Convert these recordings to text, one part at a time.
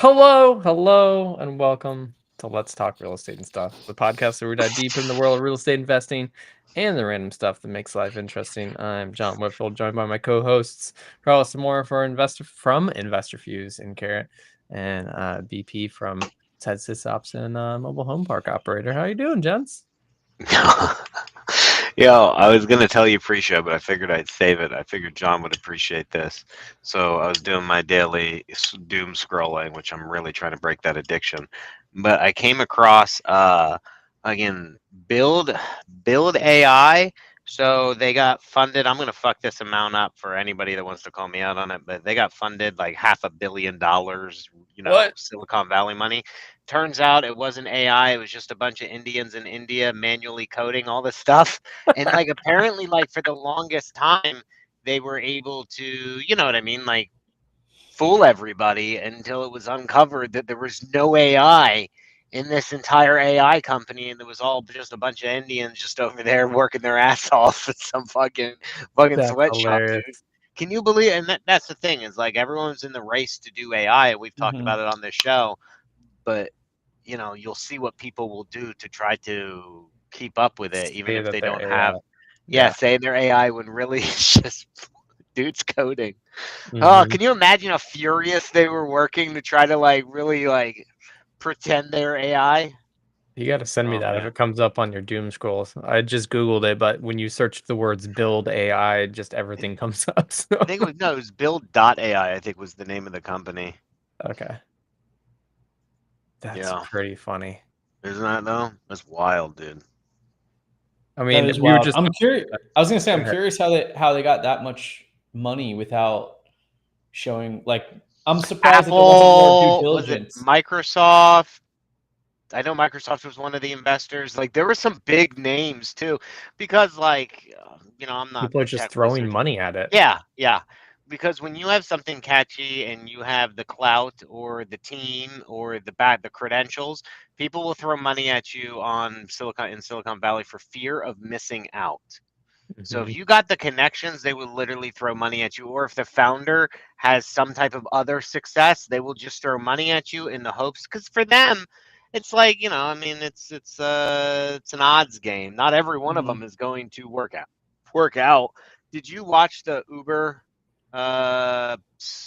Hello, and welcome to Let's Talk Real Estate and Stuff, the podcast where we dive deep in the world of real estate investing and the random stuff that makes life interesting. I'm John Whitfield, joined by my co-hosts Carlos Zamora for Investor Fuse and Carrot, and BP from Ted Sysops and Mobile Home Park Operator. How you doing, gents? Yo, I was gonna tell you pre-show, but I figured I'd save it. I figured John would appreciate this. So I was doing my daily doom scrolling, which I'm really trying to break that addiction. But I came across again, build AI. So they got funded. I'm gonna fuck this amount up for anybody that wants to call me out on it, but they got funded like $500 million, What? Silicon Valley money. Turns out it wasn't AI, it was just a bunch of Indians in India manually coding all this stuff. And like apparently like for the longest time they were able to, you know what I mean, like fool everybody until it was uncovered that there was no AI in this entire AI company, and it was all just a bunch of Indians just over there working their ass off at some fucking That's sweatshop, dude. hilarious. Can you believe? And that's the thing is like everyone's in the race to do AI, and we've talked about Mhm. it on this show. But you'll see what people will do to try to keep up with it, even Say if that they they're don't AI. have, Yeah. say they're AI when really it's just dudes coding. Oh, Mhm. can you imagine how furious they were working to try to like really like pretend they're AI? You gotta send me Oh that if man. it comes up on your doom scrolls. I just Googled it, but when you search the words build AI, just It, everything comes up. So I think it was no, it was Build.ai, I think was the name of the company. okay. That's Yeah. pretty funny. Isn't that though? That's wild, dude. I That mean, is we were wild. just I'm curious. I was gonna say go I'm ahead. curious how they got that much money without showing. Like, I'm surprised that there wasn't more due Apple, was it diligence. Microsoft? I know Microsoft was one of the investors. Like there were some big names too, because like I'm not People are the just tech throwing wizard. money at it. Yeah, yeah. Because when you have something catchy and you have the clout or the team or the credentials, people will throw money at you on Silicon Valley for fear of missing out. So if Mhm. you got the connections, they will literally throw money at you. Or if the founder has some type of other success, they will just throw money at you in the hopes. Because for them, it's like I mean, it's an odds game. Not every one of Mhm. them is going to work out. Did you watch the Uber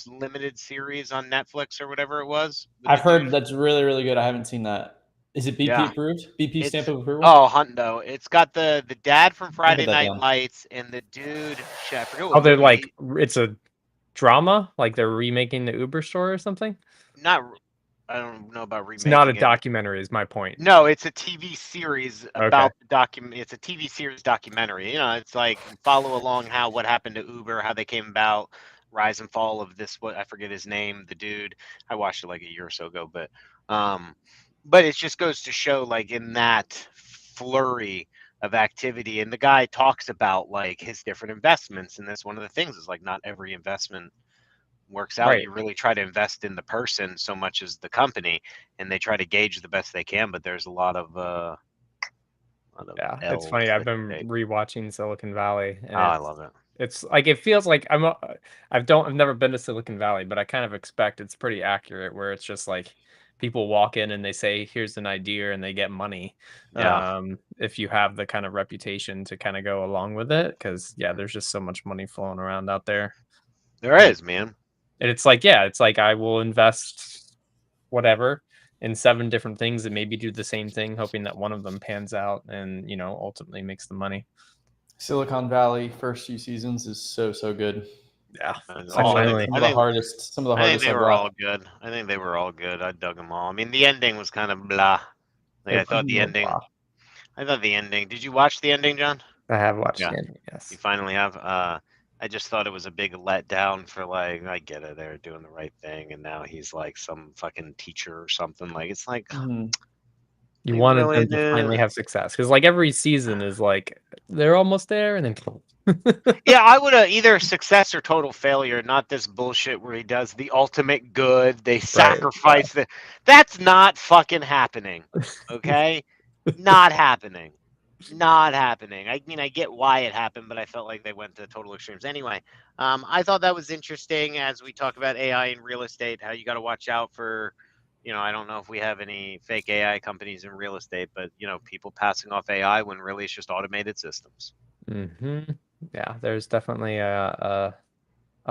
limited series on Netflix or whatever it was with the I've heard dude? that's really really good. I haven't seen that. Is it BP Yeah. approved? BP stamp It's of approval? oh Hundo. It's got the dad from I'll get Friday that Night down. Lights and the dude. Shit, I forget Oh, what they're movie. like it's a drama, like they're remaking the Uber store or something. Not. I don't know about It's not a remaking it. documentary, is my point. No, it's a TV series Okay. about the document. It's a TV series documentary. It's like follow along what happened to Uber, how they came about, rise and fall of this. What I forget his name, the dude. I watched it like a year or so ago, um, but it just goes to show like in that flurry of activity, and the guy talks about like his different investments, and that's one of the things is like not every investment works out. Right. You really try to invest in the person so much as the company, and they try to gauge the best they can. But there's a lot of Yeah, it's L's funny. I've that you been take. rewatching Silicon Valley, Oh, and I it's love it. it's like it feels like I've never been to Silicon Valley, but I kind of expect it's pretty accurate where it's just like people walk in and they say, "Here's an idea," and they get money. Yeah, If you have the kind of reputation to kind of go along with it, because yeah, there's just so much money flowing around out there. there And is, man. it's like, yeah, it's like I will invest whatever in 7 different things that maybe do the same thing, hoping that one of them pans out and, ultimately makes the money. Silicon Valley first few seasons is so good. Yeah, I I think finally Some I of the think hardest some of the I think hardest they I've were watched. all good. I think they were all good. I dug them all. I mean, the ending was kind of blah. Like it was a little blah. I thought the ending. Did you watch the ending, John? I have watched Yeah. the ending, You yes. finally have. I just thought it was a big letdown for like I get it, they're doing the right thing, and now he's like some fucking teacher or something. Like it's like, Mhm. You like wanted really, them to dude. finally have success because, like, every season is like, they're almost there and then Yeah, I would have either success or total failure, not this bullshit where he does the ultimate good. They Right, yeah. sacrifice the. That's not fucking happening. Okay, not happening. Not happening. I mean, I get why it happened, but I felt like they went to total extremes. Anyway, I thought that was interesting as we talk about AI in real estate, how you got to watch out for I don't know if we have any fake AI companies in real estate, but people passing off AI when really it's just automated systems. Yeah, there's definitely a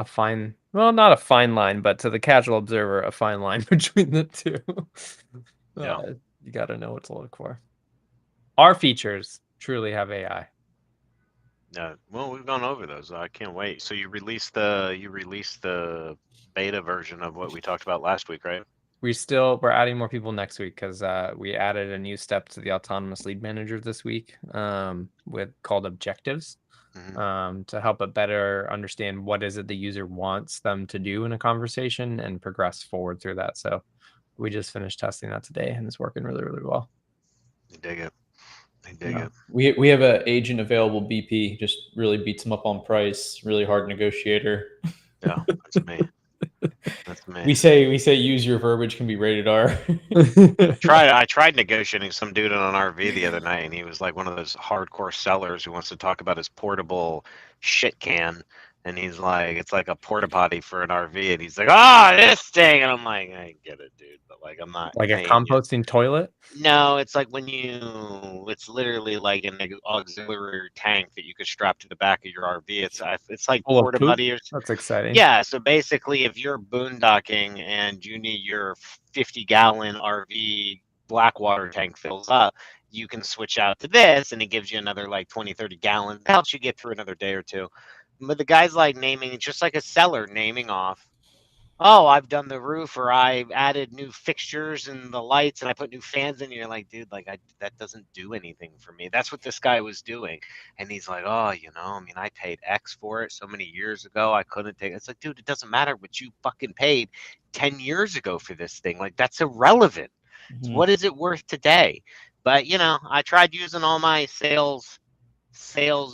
fine, well, not a fine line, but to the casual observer, a fine line between the two. Yeah. You got to know what to look for. Our features truly have AI. Well, we've gone over those. I can't wait. So you released the beta version of what we talked about last week, right? We're adding more people next week because we added a new step to the autonomous lead manager this week with called objectives. To help it better understand what is it the user wants them to do in a conversation and progress forward through that. So we just finished testing that today and it's working really, really well. I dig it. It. We have an agent available, BP, just really beats them up on price, really hard negotiator. Yeah, that's me. That's me. We say use your verbiage can be rated R. I tried negotiating some dude on an RV the other night, and he was like one of those hardcore sellers who wants to talk about his portable shit can. And he's like, it's like a porta potty for an RV, and he's like, this thing, and I'm like, I get it, dude, but like, I'm not like a paying composting toilet. No, it's like it's literally like an auxiliary tank that you could strap to the back of your RV. It's like Full of porta poop? potty. That's exciting. Yeah, so basically, if you're boondocking and you need your 50-gallon RV Blackwater tank fills up, you can switch out to this, and it gives you another like 20, 30 gallons. It helps you get through another day or two. But the guy's like naming, just like a seller naming off, oh, I've done the roof, or I added new fixtures and the lights, and I put new fans in. And you're like, dude, like that doesn't do anything for me. That's what this guy was doing, and he's like, oh, I mean, I paid X for it so many years ago. I couldn't take it. It's like, dude, it doesn't matter what you fucking paid 10 years ago for this thing. Like, that's irrelevant. What is it worth today? But I tried using all my sales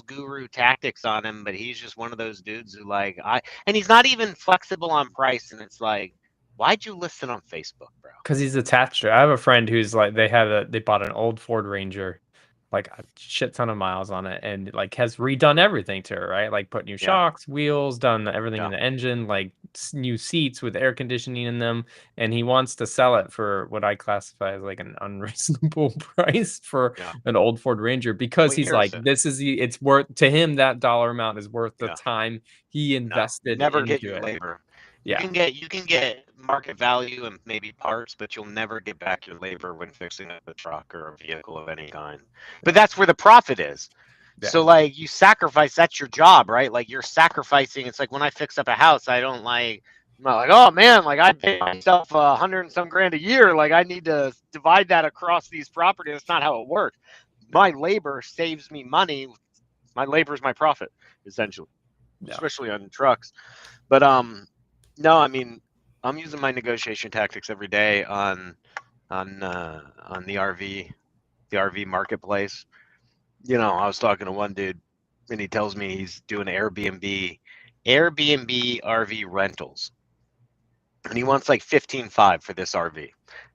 guru tactics on him, but he's just one of those dudes who and he's not even flexible on price, and it's like, why'd you list it on Facebook, bro? Because he's attached to it. I have a friend who's like they bought an old Ford Ranger, like a shit ton of miles on it, and like has redone everything to it, right? Like put new shocks, wheels, done everything in the engine, like new seats with air conditioning in them, and he wants to sell it for what I classify as like an unreasonable price for an old Ford Ranger because he's like, it's worth to him, that dollar amount is worth the time he invested into get your it. Labor. Yeah. You can get market value and maybe parts, but you'll never get back your labor when fixing a truck or a vehicle of any kind. But that's where the profit is. Yeah. So like you sacrifice, that's your job, right? Like you're sacrificing. It's like when I fix up a house, I'm not like, oh man, like I pay myself $100 and some grand a year. Like I need to divide that across these properties. That's not how it works. My labor saves me money. My labor is my profit, essentially, especially on trucks. But no, I mean, I'm using my negotiation tactics every day on the RV marketplace. I was talking to one dude, and he tells me he's doing Airbnb RV rentals, and he wants like 15.5 for this RV.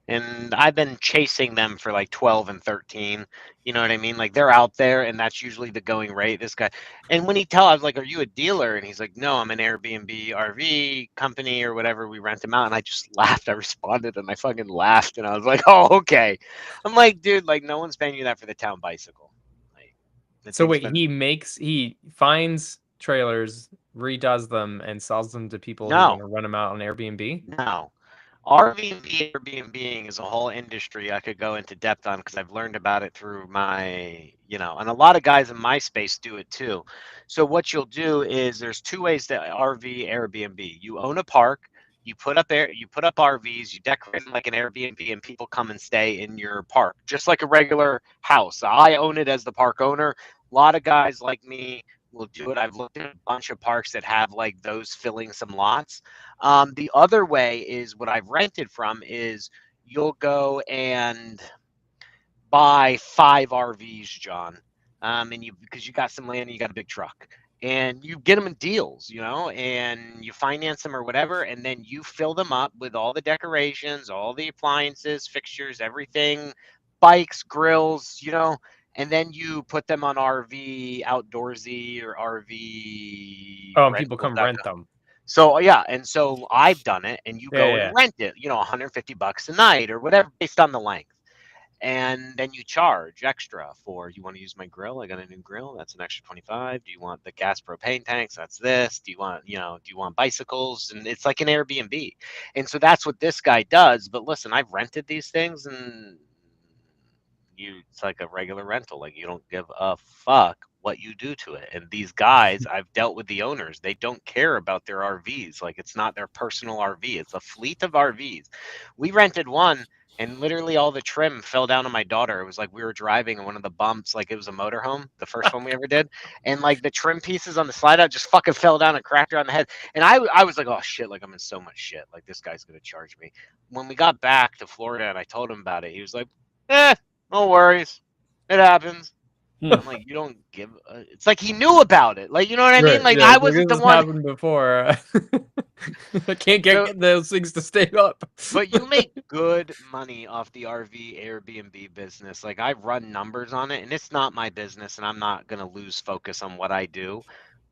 And I've been chasing them for like 12 and 13. You know what I mean? Like they're out there, and that's usually the going rate. This guy, and when I was like, "Are you a dealer?" And he's like, "No, I'm an Airbnb RV company or whatever. We rent them out." And I just laughed. I responded, and I fucking laughed, and I was like, "Oh, okay." I'm like, dude, like no one's paying you that for the town bicycle. Like, so wait, he finds trailers, redoes them, and sells them to people who want to run them out on Airbnb? No. Airbnb is a whole industry I could go into depth on because I've learned about it through my, and a lot of guys in my space do it too. So what you'll do is there's two ways to Airbnb. You own a park, you put up RVs, you decorate them like an Airbnb, and people come and stay in your park, just like a regular house. I own it as the park owner. A lot of guys like me will do it. I've looked at a bunch of parks that have like those filling some lots. The other way is what I've rented from is you'll go and buy 5 RVs, John, and because you got some land and you got a big truck, and you get them in deals, and you finance them or whatever, and then you fill them up with all the decorations, all the appliances, fixtures, everything, bikes, grills, and then you put them on RV Outdoorsy or RV. Oh, and people come rent them. So yeah, and so I've done it, and you go Yeah. and rent it, $150 a night or whatever based on the length. And then you charge extra for, you want to use my grill? I got a new grill. That's an extra 25. Do you want the gas propane tanks? That's this. Do you want bicycles? And it's like an Airbnb. And so that's what this guy does. But listen, I've rented these things, and it's like a regular rental. Like, you don't give a fuck what you do to it. And these guys, I've dealt with the owners. They don't care about their RVs. Like, it's not their personal RV. It's a fleet of RVs. We rented one, and literally all the trim fell down on my daughter. It was like we were driving and one of the bumps, like it was a motorhome, the first one we ever did. And like the trim pieces on the slide out just fucking fell down and cracked her on the head. And I was like, oh shit, like I'm in so much shit. Like, this guy's going to charge me. When we got back to Florida and I told him about it, he was like, no worries. It happens. I'm like, you don't give it's like he knew about it. Like, you know what I mean? Like, yeah, I wasn't the this one. happened before. I can't get those things to stay up. But you make good money off the RV Airbnb business. Like, I've run numbers on it, and it's not my business, and I'm not going to lose focus on what I do.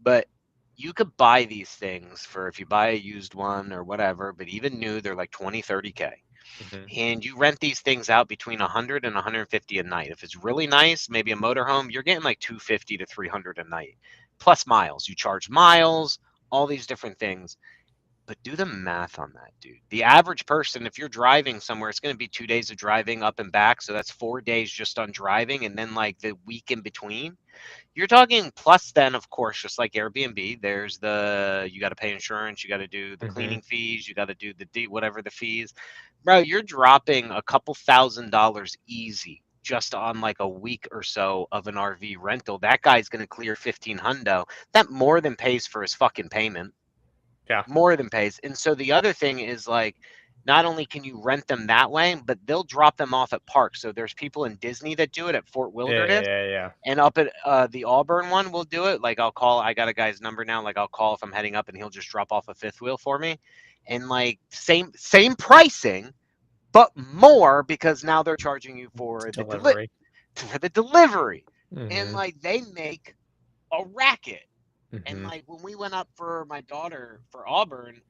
But you could buy these things for, if you buy a used one or whatever, but even new, they're like 20, 30K. And you rent these things out between 100 and 150 a night. If it's really nice, maybe a motorhome, you're getting like 250 to 300 a night, plus miles. You charge miles, all these different things. But do the math on that, dude. The average person, if you're driving somewhere, it's going to be 2 days of driving up and back. So that's 4 days just on driving, and then like the week in between. You're talking plus, then, of course, just like Airbnb, there's you got to pay insurance, you got to do the cleaning fees, you got to do whatever the fees. Bro, you're dropping a couple $1,000s easy just on like a week or so of an RV rental. That guy's going to clear 1,500. That more than pays for his fucking payment. Yeah. More than pays. And so the other thing is, like, not only can you rent them that way, but they'll drop them off at parks. So there's people in Disney that do it at Fort Wilderness. Yeah. And up at the Auburn one, we'll do it. Like, I got a guy's number now. Like, I'll call if I'm heading up, and he'll just drop off a fifth wheel for me. And like same pricing, but more, because now they're charging you for delivery. The delivery. And like, they make a racket. And like, when we went up for my daughter for Auburn,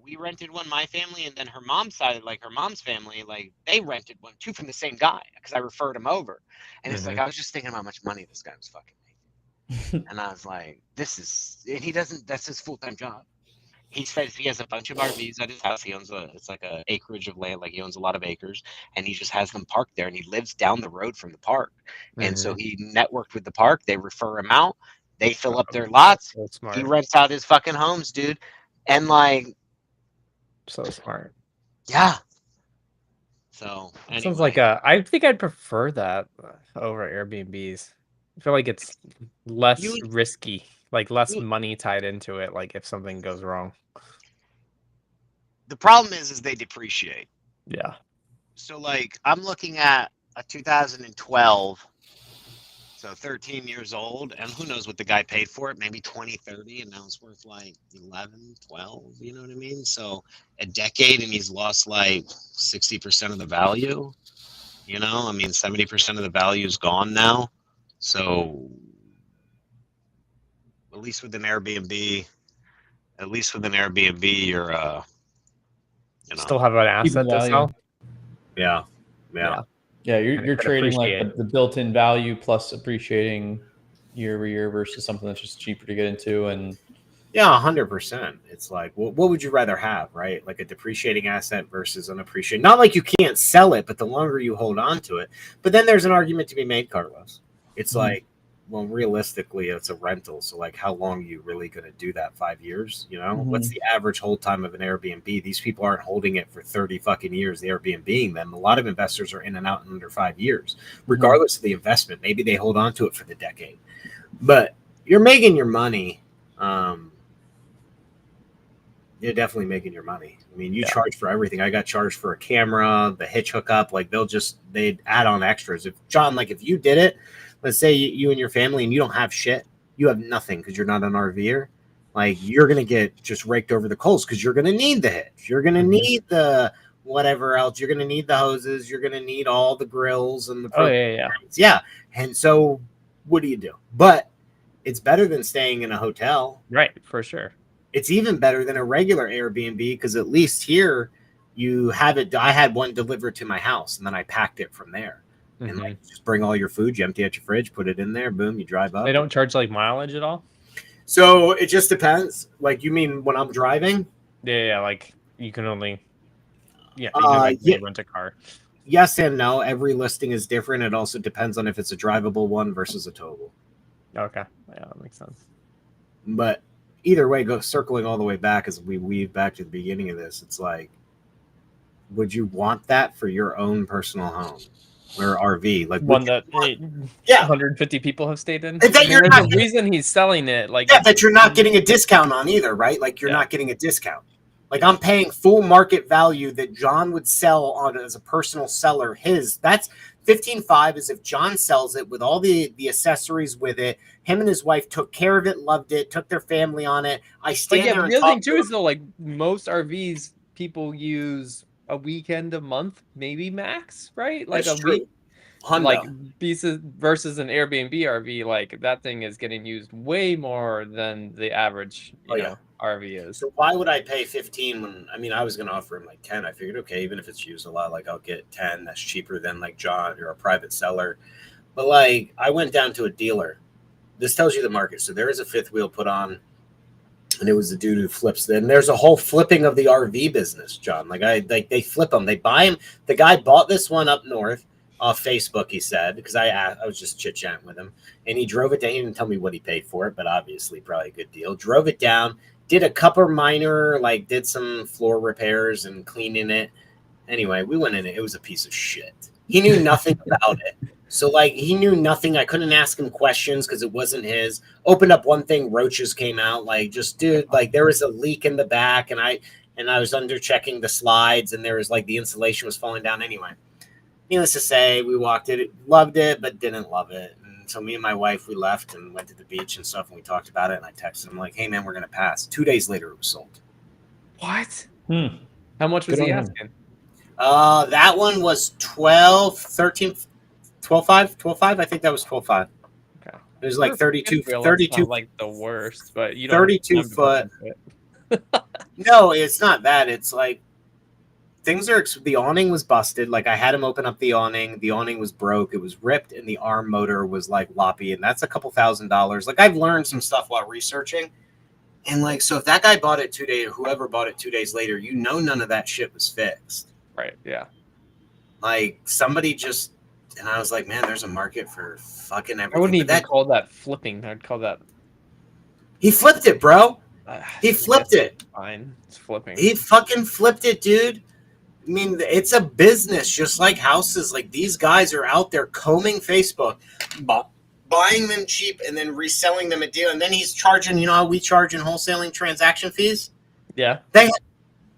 we rented one, my family, and then her mom's side, like her mom's family, like they rented one too from the same guy, because I referred him over. And it's like, I was just thinking how much money this guy was fucking making. And I was like, that's his full-time job. He says he has a bunch of RVs at his house. He owns it's like a acreage of land. Like, he owns a lot of acres, and he just has them parked there, and he lives down the road from the park. And so he networked with the park. They refer him out. They fill up their lots. So he rents out his fucking homes, dude. And like, so smart. Yeah. So anyway. Sounds like I think I'd prefer that over Airbnbs. I feel like it's less risky, like less money tied into it. Like, if something goes wrong. The problem is they depreciate. Yeah. So like, I'm looking at a 2012. So 13 years old, and who knows what the guy paid for it, maybe 20, 30, and now it's worth like 11, 12, you know what I mean? So a decade, and he's lost like 60% of the value, I mean, 70% of the value is gone now. So at least with an Airbnb, you're, still have an asset to sell. Yeah. Yeah, you're trading like the built-in value plus appreciating year over year versus something that's just cheaper to get into. And 100%. It's like, what would you rather have, right? Like a depreciating asset versus an appreciating. Not like you can't sell it, but the longer you hold on to it. But then there's an argument to be made, Carlos. It's like, well, realistically, it's a rental. So like, how long are you really going to do that? 5 years? What's the average hold time of an Airbnb? These people aren't holding it for 30 fucking years. The Airbnb them. A lot of investors are in and out in under 5 years, regardless of the investment. Maybe they hold on to it for the decade, but you're making your money. You're definitely making your money. I mean, you charge for everything. I got charged for a camera, the hitch hookup. Like, they'd add on extras. If you did it, let's say you and your family, and you don't have shit, you have nothing because you're not an RVer. Like, you're going to get just raked over the coals because you're going to need the hitch. You're going to need the whatever else. You're going to need the hoses. You're going to need all the grills and the Yeah. And so what do you do? But it's better than staying in a hotel. Right, for sure. It's even better than a regular Airbnb because at least here you have it. I had one delivered to my house and then I packed it from there. And like, just bring all your food, you empty out your fridge, put it in there, boom, you drive up. They don't charge like mileage at all? So it just depends. Like, you mean when I'm driving? Yeah, like you can only rent a car. Yes and no. Every listing is different. It also depends on if it's a drivable one versus a towable. Okay. Yeah, that makes sense. But either way, circling all the way back as we weave back to the beginning of this, it's like, would you want that for your own personal home or RV? Like one that 150 people have stayed in. That there's a reason he's selling it. Like that you're not getting a discount on either, right? Like you're not getting a discount. Like I'm paying full market value that John would sell on as a personal seller. That's 15.5 is if John sells it with all the accessories with it. Him and his wife took care of it, loved it, took their family on it. I stand there. The other thing too is though, like most RVs, people use a weekend a month, maybe max, right? Like That's a true. week. Hundo. Like pieces versus an Airbnb RV, like that thing is getting used way more than the average RV is. So why would I pay 15 when I was going to offer him like 10? I figured, okay, even if it's used a lot, like I'll get 10. That's cheaper than like John or a private seller. But like I went down to a dealer. This tells you the market. So there is a fifth wheel put on, and it was the dude who flips them. There's a whole flipping of the RV business, John. They flip them. They buy them. The guy bought this one up north off Facebook, he said, because I was just chit-chatting with him, and he drove it down. He didn't tell me what he paid for it, but obviously probably a good deal. Drove it down, did a couple minor, did some floor repairs and cleaning it. Anyway, we went in it. It was a piece of shit. He knew nothing about it. So, he knew nothing. I couldn't ask him questions because it wasn't his. Opened up one thing, roaches came out. There was a leak in the back, and I was under checking the slides, and there was, the insulation was falling down anyway. Needless to say, we walked it, loved it, but didn't love it. And so me and my wife, we left and went to the beach and stuff, and we talked about it, and I texted him, hey, man, we're going to pass. 2 days later, it was sold. What? How much was he asking? That one was 12.5. I think that was 12.5. Okay. It was 32. Like the worst, but you don't 32 foot. No, it's not that. It's the awning was busted. I had him open up the awning. The awning was broke. It was ripped, and the arm motor was loppy, and that's a couple $1,000s. I've learned some stuff while researching, and so if that guy bought it 2 days, or whoever bought it 2 days later, none of that shit was fixed. Right? Yeah. Somebody just, and I was like, man, there's a market for fucking everything. I wouldn't even call that flipping. I'd call that. He flipped it, bro. He flipped it. Fine, it's flipping. He fucking flipped it, dude. It's a business, just like houses. These guys are out there combing Facebook, buying them cheap, and then reselling them a deal. And then he's charging, how we charge in wholesaling transaction fees? Yeah.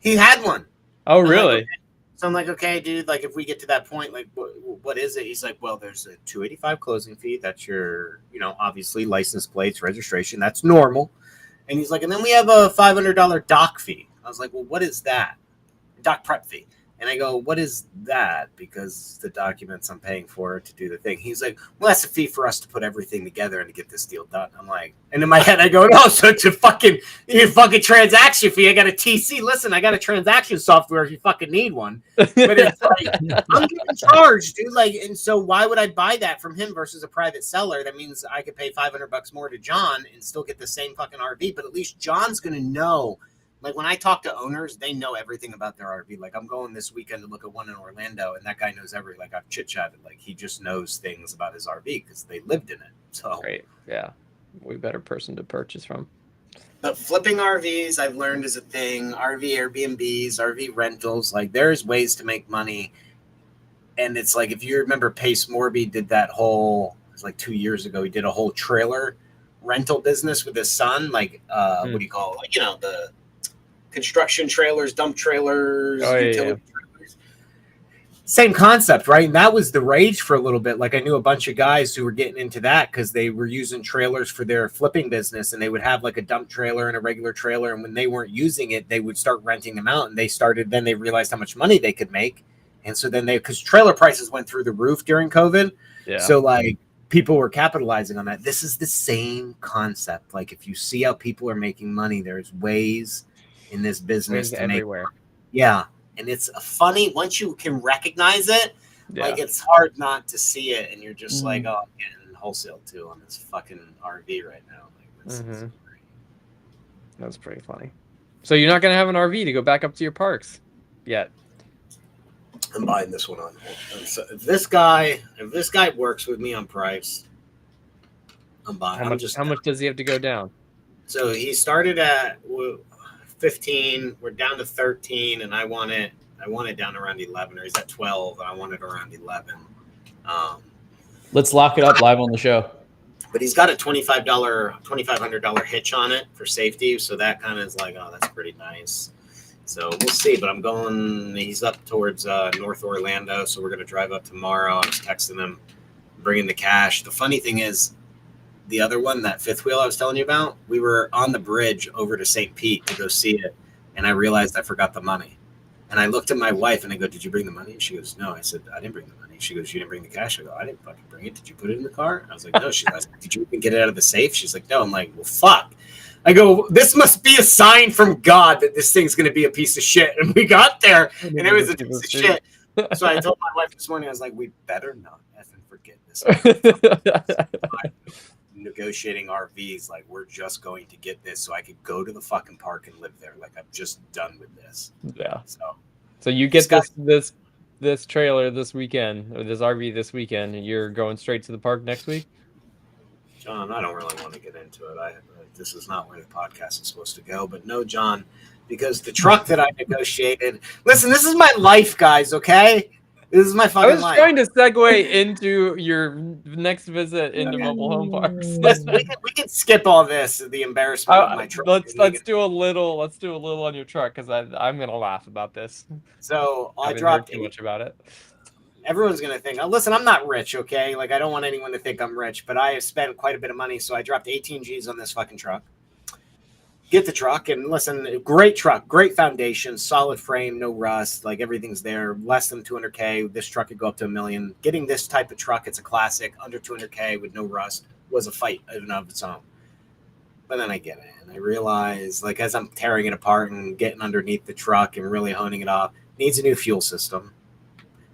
He had one. Oh, really? So I'm like, okay, dude, if we get to that point, what is it? He's like, well, there's a $285 closing fee. That's your, obviously license plates, registration. That's normal. And he's like, and then we have a $500 doc fee. I was like, well, what is that? Doc prep fee. And I go, what is that? Because the documents I'm paying for to do the thing. He's like, well, that's a fee for us to put everything together and to get this deal done. I'm like, and in my head, I go, no, so it's a fucking transaction fee. I got a TC. Listen, I got a transaction software if you fucking need one. But it's I'm getting charged, dude. And so why would I buy that from him versus a private seller? That means I could pay $500 more to John and still get the same fucking RV. But at least John's going to know. When I talk to owners, they know everything about their RV. I'm going this weekend to look at one in Orlando, and that guy knows I've chit-chatted. He just knows things about his RV because they lived in it. So great. Yeah. Way better person to purchase from. But flipping RVs, I've learned is a thing. RV Airbnbs, RV rentals. There's ways to make money. And it's if you remember, Pace Morby did that whole, it was 2 years ago, he did a whole trailer rental business with his son. What do you call it? The construction trailers, dump trailers, utility trailers. Same concept, right? And that was the rage for a little bit. I knew a bunch of guys who were getting into that because they were using trailers for their flipping business, and they would have a dump trailer and a regular trailer. And when they weren't using it, they would start renting them out. And then they realized how much money they could make. And so then because trailer prices went through the roof during COVID. Yeah. So people were capitalizing on that. This is the same concept. Like if you see how people are making money, there's ways in this business to everywhere. Yeah. And it's funny once you can recognize it, like it's hard not to see it. And you're just like, oh, I'm getting wholesale too on this fucking RV right now. Like this is great. That's pretty funny. So you're not going to have an RV to go back up to your parks yet? I'm buying this one on hold. So if this guy works with me on price, I'm buying. How much does he have to go down? So he started at 15. We're down to 13, and I want it down around 11, or he's at 12. And I want it around 11. Let's lock it up live on the show. But he's got a $2,500 hitch on it for safety, so that kind of is like, oh, that's pretty nice. So we'll see. But he's up towards North Orlando, so we're gonna drive up tomorrow. I was texting him, bringing the cash. The funny thing is, the other one, that fifth wheel I was telling you about, we were on the bridge over to St. Pete to go see it, and I realized I forgot the money. And I looked at my wife and I go, "Did you bring the money?" And she goes, "No." I said, "I didn't bring the money." She goes, "You didn't bring the cash?" I go, "I didn't fucking bring it. Did you put it in the car?" I was like, "No." She goes, "Did you even get it out of the safe?" She's like, "No." I'm like, "Well, fuck." I go, "This must be a sign from God that this thing's going to be a piece of shit." And we got there and it was a piece of shit. So I told my wife this morning, I was like, "We better not effing forget this." Negotiating RVs, like we're just going to get this so I could go to the fucking park and live there. Like I'm just done with this. Yeah. So you get this trailer this weekend, or this RV this weekend, and you're going straight to the park next week? John, I don't really want to get into it. This is not where the podcast is supposed to go. But no, John, because the truck that I negotiated. Listen, this is my life, guys. Okay. This is my fucking life. I was trying to segue into your next visit into mobile home parks. Listen, we can skip all this, the embarrassment of my truck. Let's do a little on your truck, because I'm gonna laugh about this. So I haven't dropped heard too much about it. Everyone's gonna think, listen, I'm not rich, okay? Like I don't want anyone to think I'm rich, but I have spent quite a bit of money, so I dropped 18 G's on this fucking truck. Get the truck, and listen, great truck, great foundation, solid frame, no rust, like everything's there. Less than 200K. This truck could go up to $1 million. Getting this type of truck, it's a classic, under 200K with no rust, was a fight in and of its own. But then I get it, and I realize, like as I'm tearing it apart and getting underneath the truck and really honing it off, needs a new fuel system,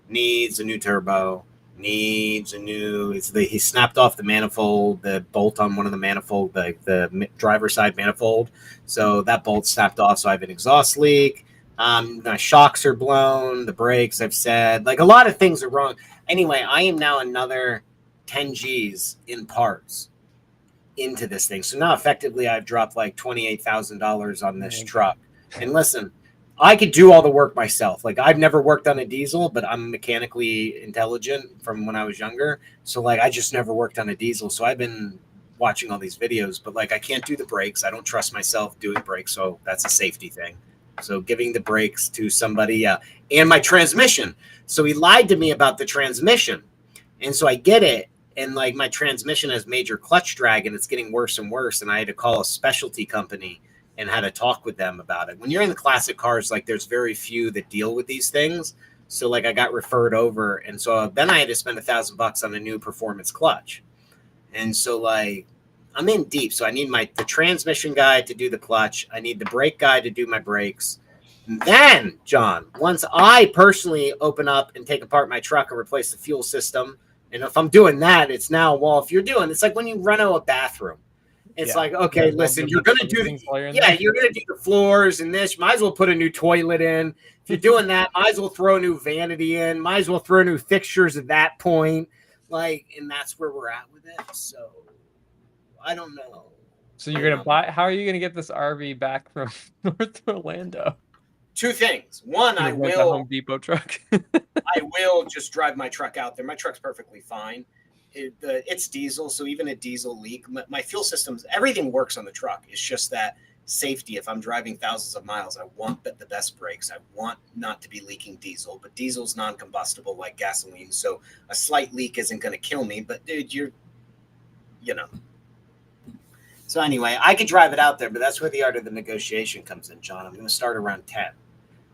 needs a new turbo, needs a new. He snapped off the manifold, the bolt on one of the manifold, the driver's side manifold. So that bolt snapped off. So I have an exhaust leak. My shocks are blown. The brakes, I've said, like a lot of things are wrong. Anyway, I am now another 10 G's in parts into this thing. So now effectively I've dropped like $28,000 on this truck. And listen, I could do all the work myself. Like I've never worked on a diesel, but I'm mechanically intelligent from when I was younger. So like I just never worked on a diesel. So I've been watching all these videos, but like I can't do the brakes. I don't trust myself doing brakes. So that's a safety thing. So giving the brakes to somebody, and my transmission. So he lied to me about the transmission. And so I get it. And like my transmission has major clutch drag and it's getting worse and worse. And I had to call a specialty company and had to talk with them about it. When you're in the classic cars, like there's very few that deal with these things. So like I got referred over. And so then I had to spend $1,000 on a new performance clutch. And so like I'm in deep. So I need the transmission guy to do the clutch. I need the brake guy to do my brakes. And then, John, once I personally open up and take apart my truck and replace the fuel system, and if I'm doing that, it's now, well, if you're doing, it's like when you reno a bathroom. It's like, okay, listen, you're going to do you're going to do the floors and this. Might as well put a new toilet in. If you're doing that, might as well throw a new vanity in. Might as well throw new fixtures at that point. Like, and that's where we're at with it. So I don't know. So you're going to buy, how are you going to get this RV back from North Orlando? Two things. One, I will. The Home Depot truck. I will just drive my truck out there. My truck's perfectly fine. It's diesel, so even a diesel leak, my fuel systems, everything works on the truck. It's just that safety. If I'm driving thousands of miles, I want the best brakes. I want not to be leaking diesel, but diesel's non-combustible like gasoline, so a slight leak isn't going to kill me. But dude, you know. So anyway, I could drive it out there, but that's where the art of the negotiation comes in, John. I'm going to start around 10,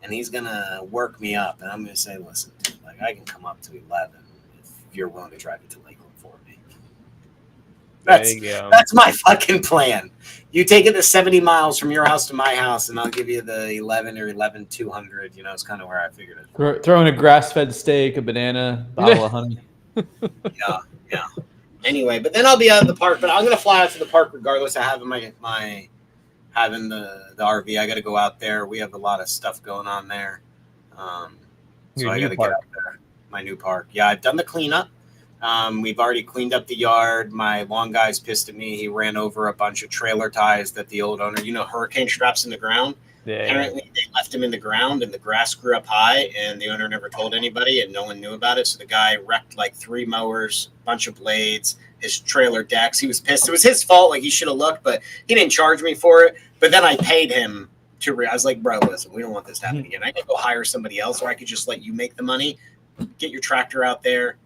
and he's going to work me up, and I'm going to say, listen, like I can come up to 11 if you're willing to drive it to Lakeland for me. That's my fucking plan. You take it to 70 miles from your house to my house, and I'll give you the 11 or 11,200. You know, it's kind of where I figured it. Throw in a grass-fed steak, a banana, bottle of honey. Yeah. Anyway, but then I'll be out of the park. But I'm gonna fly out to the park regardless of having having the RV. I got to go out there. We have a lot of stuff going on there. So I got to get out there. My new park. Yeah, I've done the cleanup. We've already cleaned up the yard. My lawn guy's pissed at me. He ran over a bunch of trailer ties that the old owner, hurricane straps in the ground. Yeah. Apparently they left him in the ground and the grass grew up high and the owner never told anybody and no one knew about it. So the guy wrecked like 3 mowers, a bunch of blades, his trailer decks. He was pissed. It was his fault. Like he should have looked, but he didn't charge me for it. But then I paid him I was like, bro, listen, we don't want this to happen again. I could go hire somebody else or I could just let you make the money, get your tractor out there,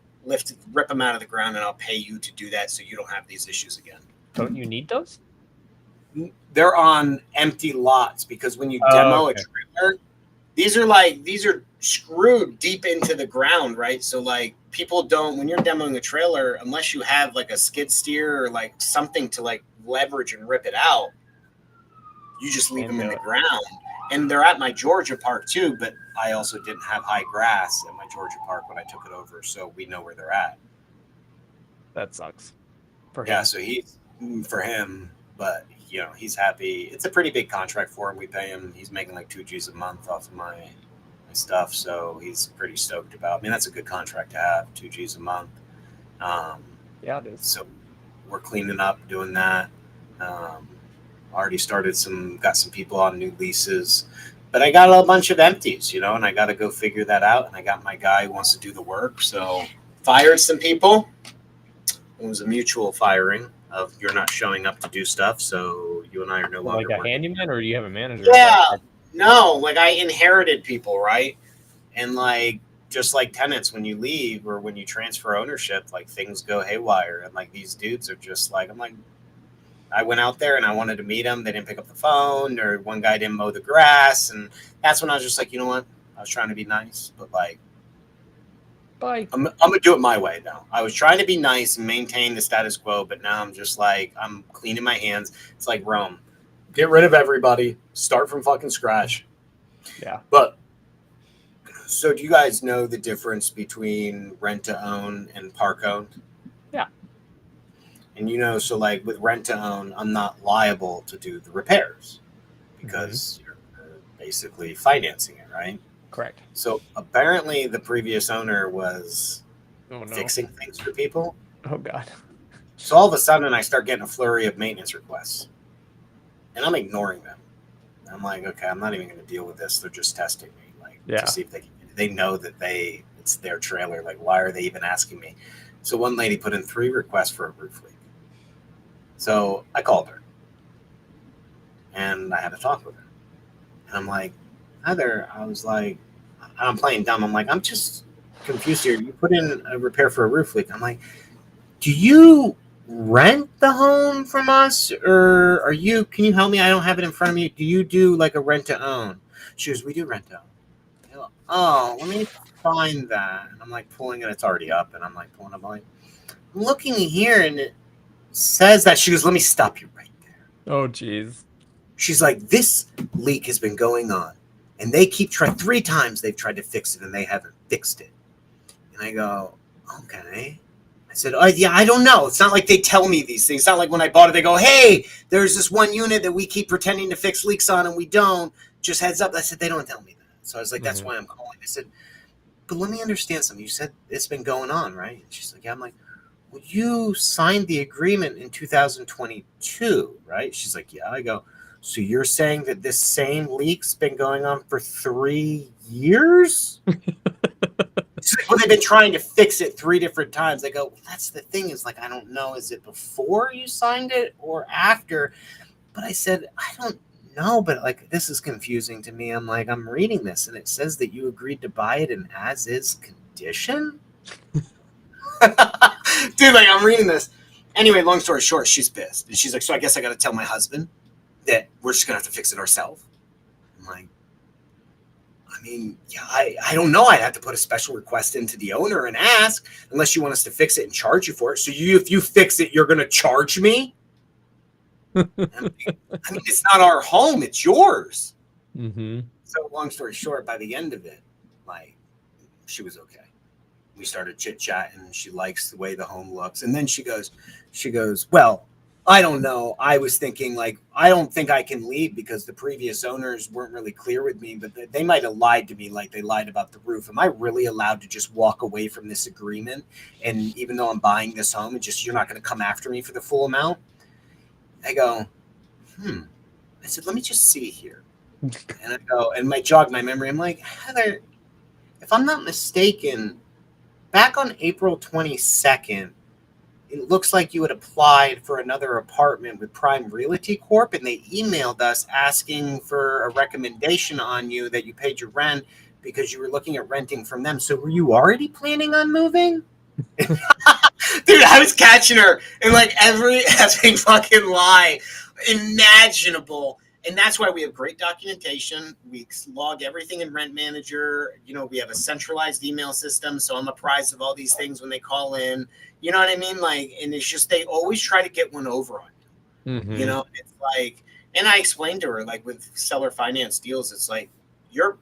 rip them out of the ground, and I'll pay you to do that so you don't have these issues again. Don't you need those? They're on empty lots because when you demo a trailer, these are screwed deep into the ground, right? So like people don't, when you're demoing a trailer, unless you have like a skid steer or like something to like leverage and rip it out, you just leave them in the ground. And they're at my Georgia park too, but I also didn't have high grass at my Georgia park when I took it over, so we know where they're at. That sucks. So for him, but he's happy. It's a pretty big contract for him. We pay him. He's making like $2,000 a month off of my stuff, so he's pretty stoked about. I mean, that's a good contract to have, $2,000 a month. Yeah, it is. So we're cleaning up, doing that. Already got some people on new leases, but I got a bunch of empties, and I got to go figure that out. And I got my guy who wants to do the work. So fired some people. It was a mutual firing of you're not showing up to do stuff. So you and I are no longer like a handyman, or do you have a manager? Yeah, no, like I inherited people, right? And like, just like tenants, when you leave or when you transfer ownership, like things go haywire. And like these dudes are just like, I'm like, I went out there and I wanted to meet them. They didn't pick up the phone, or one guy didn't mow the grass. And that's when I was just like, you know what? I was trying to be nice, but like, bye. I'm going to do it my way now. I was trying to be nice and maintain the status quo, but now I'm just like, I'm cleaning my hands. It's like Rome. Get rid of everybody. Start from fucking scratch. Yeah. But so do you guys know the difference between rent to own and park owned? Yeah. And so like with rent to own, I'm not liable to do the repairs because you're basically financing it, right? Correct. So apparently the previous owner was fixing things for people. Oh God. So all of a sudden I start getting a flurry of maintenance requests and I'm ignoring them. I'm like, okay, I'm not even going to deal with this. They're just testing me, to see if they know that it's their trailer. Like, why are they even asking me? So one lady put in 3 requests for a roof leak. So I called her and I had to talk with her. And I'm like, hi there. I was like, I'm playing dumb. I'm like, I'm just confused here. You put in a repair for a roof leak. I'm like, do you rent the home from us, or can you help me? I don't have it in front of me. Do you do like a rent to own? She goes, we do rent to own. Oh, let me find that. And I'm like pulling it. It's already up. And I'm like pulling up. I'm like, I'm looking here and it says that. She goes, let me stop you right there. Oh, geez. She's like, this leak has been going on and they keep trying. 3 times they've tried to fix it and they haven't fixed it. And I go, okay. I said, oh, yeah, I don't know. It's not like they tell me these things. It's not like when I bought it, they go, hey, there's this one unit that we keep pretending to fix leaks on and we don't. Just heads up. I said, they don't tell me that. So I was like, that's why I'm calling. I said, but let me understand something. You said it's been going on, right? And she's like, yeah. I'm like, well, you signed the agreement in 2022, right? She's like, yeah. I go, so you're saying that this same leak's been going on for 3 years? She's like, well, they've been trying to fix it 3 different times. I go, well, that's the thing is like, I don't know. Is it before you signed it or after? But I said, I don't know, but like, this is confusing to me. I'm like, I'm reading this and it says that you agreed to buy it in as is condition. Dude, like I'm reading this. Anyway, long story short, she's pissed. And she's like, so I guess I got to tell my husband that we're just going to have to fix it ourselves. I'm like, I mean, yeah, I don't know. I'd have to put a special request into the owner and ask, unless you want us to fix it and charge you for it. So if you fix it, you're going to charge me? I mean, it's not our home. It's yours. Mm-hmm. So long story short, by the end of it, like, she was okay. We started chit-chatting, and she likes the way the home looks. And then she goes, well, I don't know. I was thinking, like, I don't think I can leave because the previous owners weren't really clear with me, but they might have lied to me, like they lied about the roof. Am I really allowed to just walk away from this agreement? And even though I'm buying this home, you're not going to come after me for the full amount? I go, I said, let me just see here. And I go, and I jog my memory. I'm like, Heather, if I'm not mistaken, back on April 22nd, it looks like you had applied for another apartment with Prime Realty Corp, and they emailed us asking for a recommendation on you that you paid your rent because you were looking at renting from them. So were you already planning on moving? Dude, I was catching her in like every fucking lie imaginable. And that's why we have great documentation. We log everything in Rent Manager. You know, we have a centralized email system, so I'm apprised of all these things when they call in. You know what I mean? Like, and it's just they always try to get one over on you. Mm-hmm. You know, it's like, and I explained to her, like with seller finance deals, it's like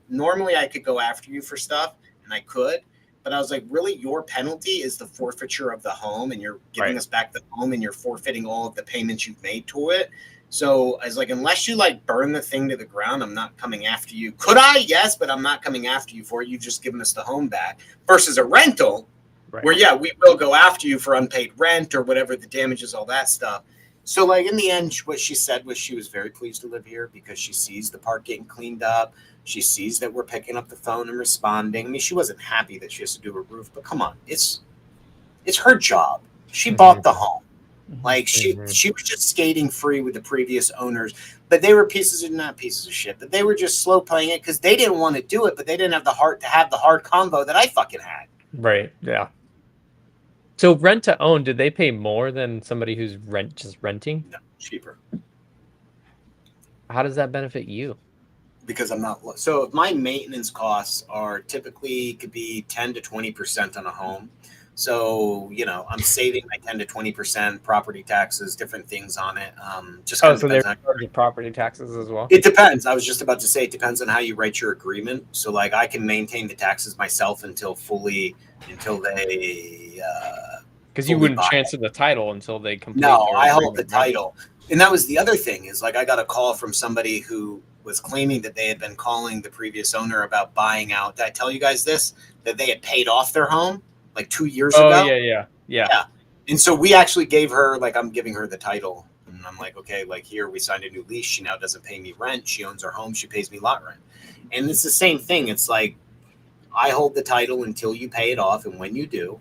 normally I could go after you for stuff, and I could, but I was like, really, your penalty is the forfeiture of the home, and you're giving us back the home, and you're forfeiting all of the payments you've made to it. So I was like, unless you like burn the thing to the ground, I'm not coming after you. Could I? Yes, but I'm not coming after you for it. You've just given us the home back. Versus a rental, where, yeah, we will go after you for unpaid rent or whatever the damages, all that stuff. So like in the end, what she said was she was very pleased to live here because she sees the park getting cleaned up. She sees that we're picking up the phone and responding. I mean, she wasn't happy that she has to do a roof, but come on, it's her job. She bought the home. Like she was just skating free with the previous owners, but they were not pieces of shit, but they were just slow playing it because they didn't want to do it, but they didn't have the heart to have the hard convo that I fucking had. Right. Yeah. So rent to own, did they pay more than somebody who's just renting? No, cheaper. How does that benefit you? Because I'm not. So my maintenance costs are typically could be 10 to 20% on a home. So, you know, I'm saving my 10 to 20% property taxes, different things on it. Just so they're charging property taxes as well? It depends. I was just about to say it depends on how you write your agreement. So, like, I can maintain the taxes myself until they because you wouldn't transfer the title until they complete. No, I hold the title. And that was the other thing is, like, I got a call from somebody who was claiming that they had been calling the previous owner about buying out. Did I tell you guys this? That they had paid off their home? Like 2 years ago. Oh, yeah. And so we actually gave her, like, I'm giving her the title. And I'm like, okay, like here, we signed a new lease. She now doesn't pay me rent. She owns her home. She pays me lot rent. And it's the same thing. It's like, I hold the title until you pay it off. And when you do,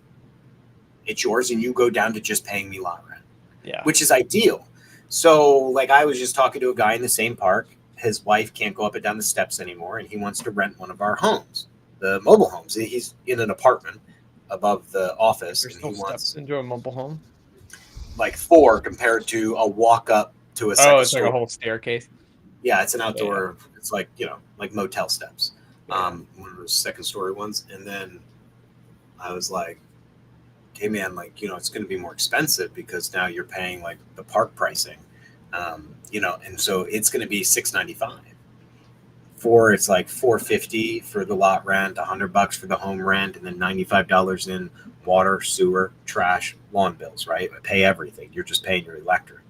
it's yours. And you go down to just paying me lot rent. Yeah. Which is ideal. So, like, I was just talking to a guy in the same park. His wife can't go up and down the steps anymore. And he wants to rent one of our homes, the mobile homes. He's in an apartment above the office. There's no steps into a mobile home? Like 4 compared to a walk up to a second it's story. Like a whole staircase. Yeah, it's an outdoor. Yeah. It's like, you know, like motel steps. One of those second story ones. And then I was like, hey man, like, you know, it's going to be more expensive because now you're paying like the park pricing, you know, and so it's going to be $695. It's like $450 for the lot rent, $100 for the home rent, and then $95 in water, sewer, trash, lawn bills, right? I pay everything. You're just paying your electric.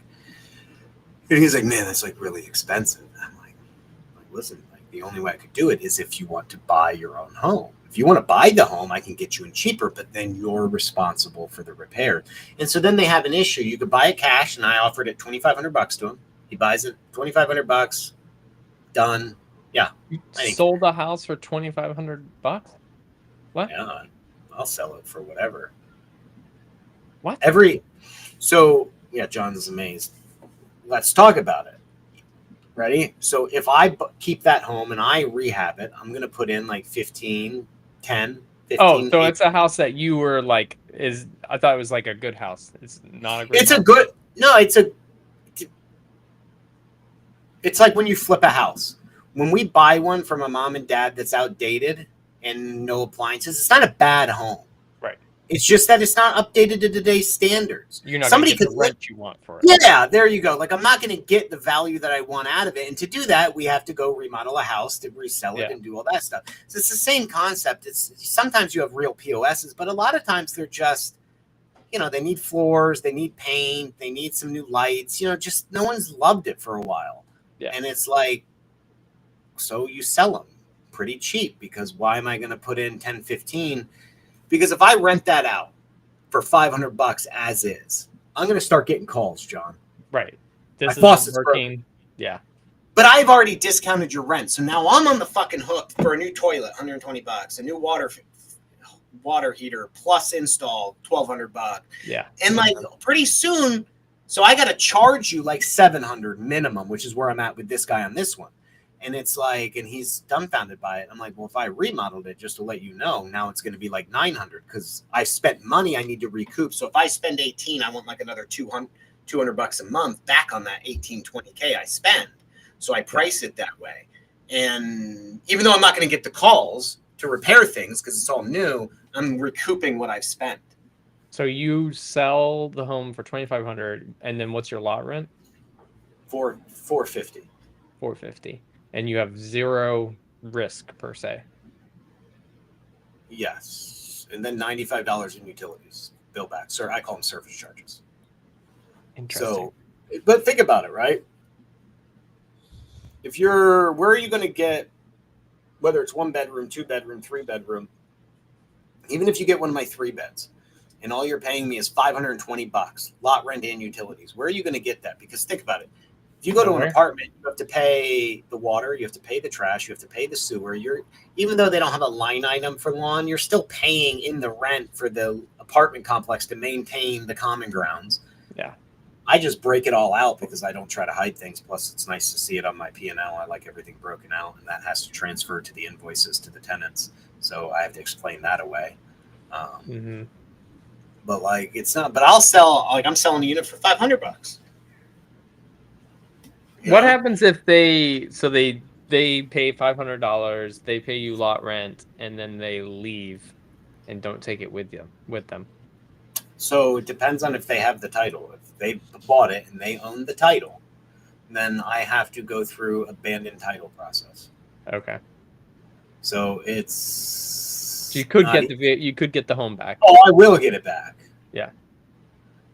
And he's like, man, that's like really expensive. And I'm like, listen, like the only way I could do it is if you want to buy your own home. If you want to buy the home, I can get you in cheaper, but then you're responsible for the repair. And so then they have an issue. You could buy it cash, and I offered it $2,500 to him. He buys it, $2,500, done. Yeah. You sold a house for $2,500? What? Yeah, I'll sell it for whatever. What? So, yeah, John's amazed. Let's talk about it. Ready? So if I keep that home and I rehab it, I'm going to put in like 15. Oh, so 8. It's a house that you were like, I thought it was like a good house. It's not a great house. It's like when you flip a house. when we buy one from a mom and dad that's outdated and no appliances, it's not a bad home. Right. It's just that it's not updated to today's standards. You're not going to get the rent you want for it. Yeah, there you go. Like, I'm not going to get the value that I want out of it. And to do that, we have to go remodel a house to resell it and do all that stuff. So it's the same concept. It's sometimes you have real POSs, but a lot of times they're just, you know, they need floors, they need paint, they need some new lights. You know, just no one's loved it for a while. Yeah. And it's like, so you sell them pretty cheap, because why am I going to put in 10, 15? Because if I rent that out for $500 as is, I'm going to start getting calls, John. Right. This My is working. Yeah. But I've already discounted your rent. So now I'm on the fucking hook for a new toilet, $120, a new water heater plus install, $1,200. Yeah. And like pretty soon, so I got to charge you like $700 minimum, which is where I'm at with this guy on this one. And it's like, and he's dumbfounded by it. I'm like, well, if I remodeled it, just to let you know, now it's going to be like $900 because I spent money I need to recoup. So if I spend 18, I want like another $200 a month back on that 18, 20K I spend. So I price it that way. And even though I'm not going to get the calls to repair things because it's all new, I'm recouping what I've spent. So you sell the home for $2,500, and then what's your lot rent? $450. $450. And you have zero risk per se. Yes. And then $95 in utilities bill back. Sir, I call them service charges. Interesting. So, but think about it, right? If you're, where are you going to get, whether it's 1 bedroom, 2 bedroom, 3 bedroom, even if you get one of my 3 beds and all you're paying me is $520, lot rent and utilities, where are you going to get that? Because think about it. If you go to an apartment, you have to pay the water, you have to pay the trash, you have to pay the sewer. Even though they don't have a line item for lawn, you're still paying in the rent for the apartment complex to maintain the common grounds. Yeah. I just break it all out because I don't try to hide things. Plus, it's nice to see it on my P&L. I like everything broken out, and that has to transfer to the invoices to the tenants. So I have to explain that away. But like, it's not. But I'll sell. Like, I'm selling a unit for $500. What happens if they pay $500, they pay you lot rent, and then they leave and don't take it with them? So it depends on if they have the title. If they bought it and they own the title, then I have to go through abandoned title process. Okay. So it's. So you could get the home back. Oh, I will get it back. Yeah.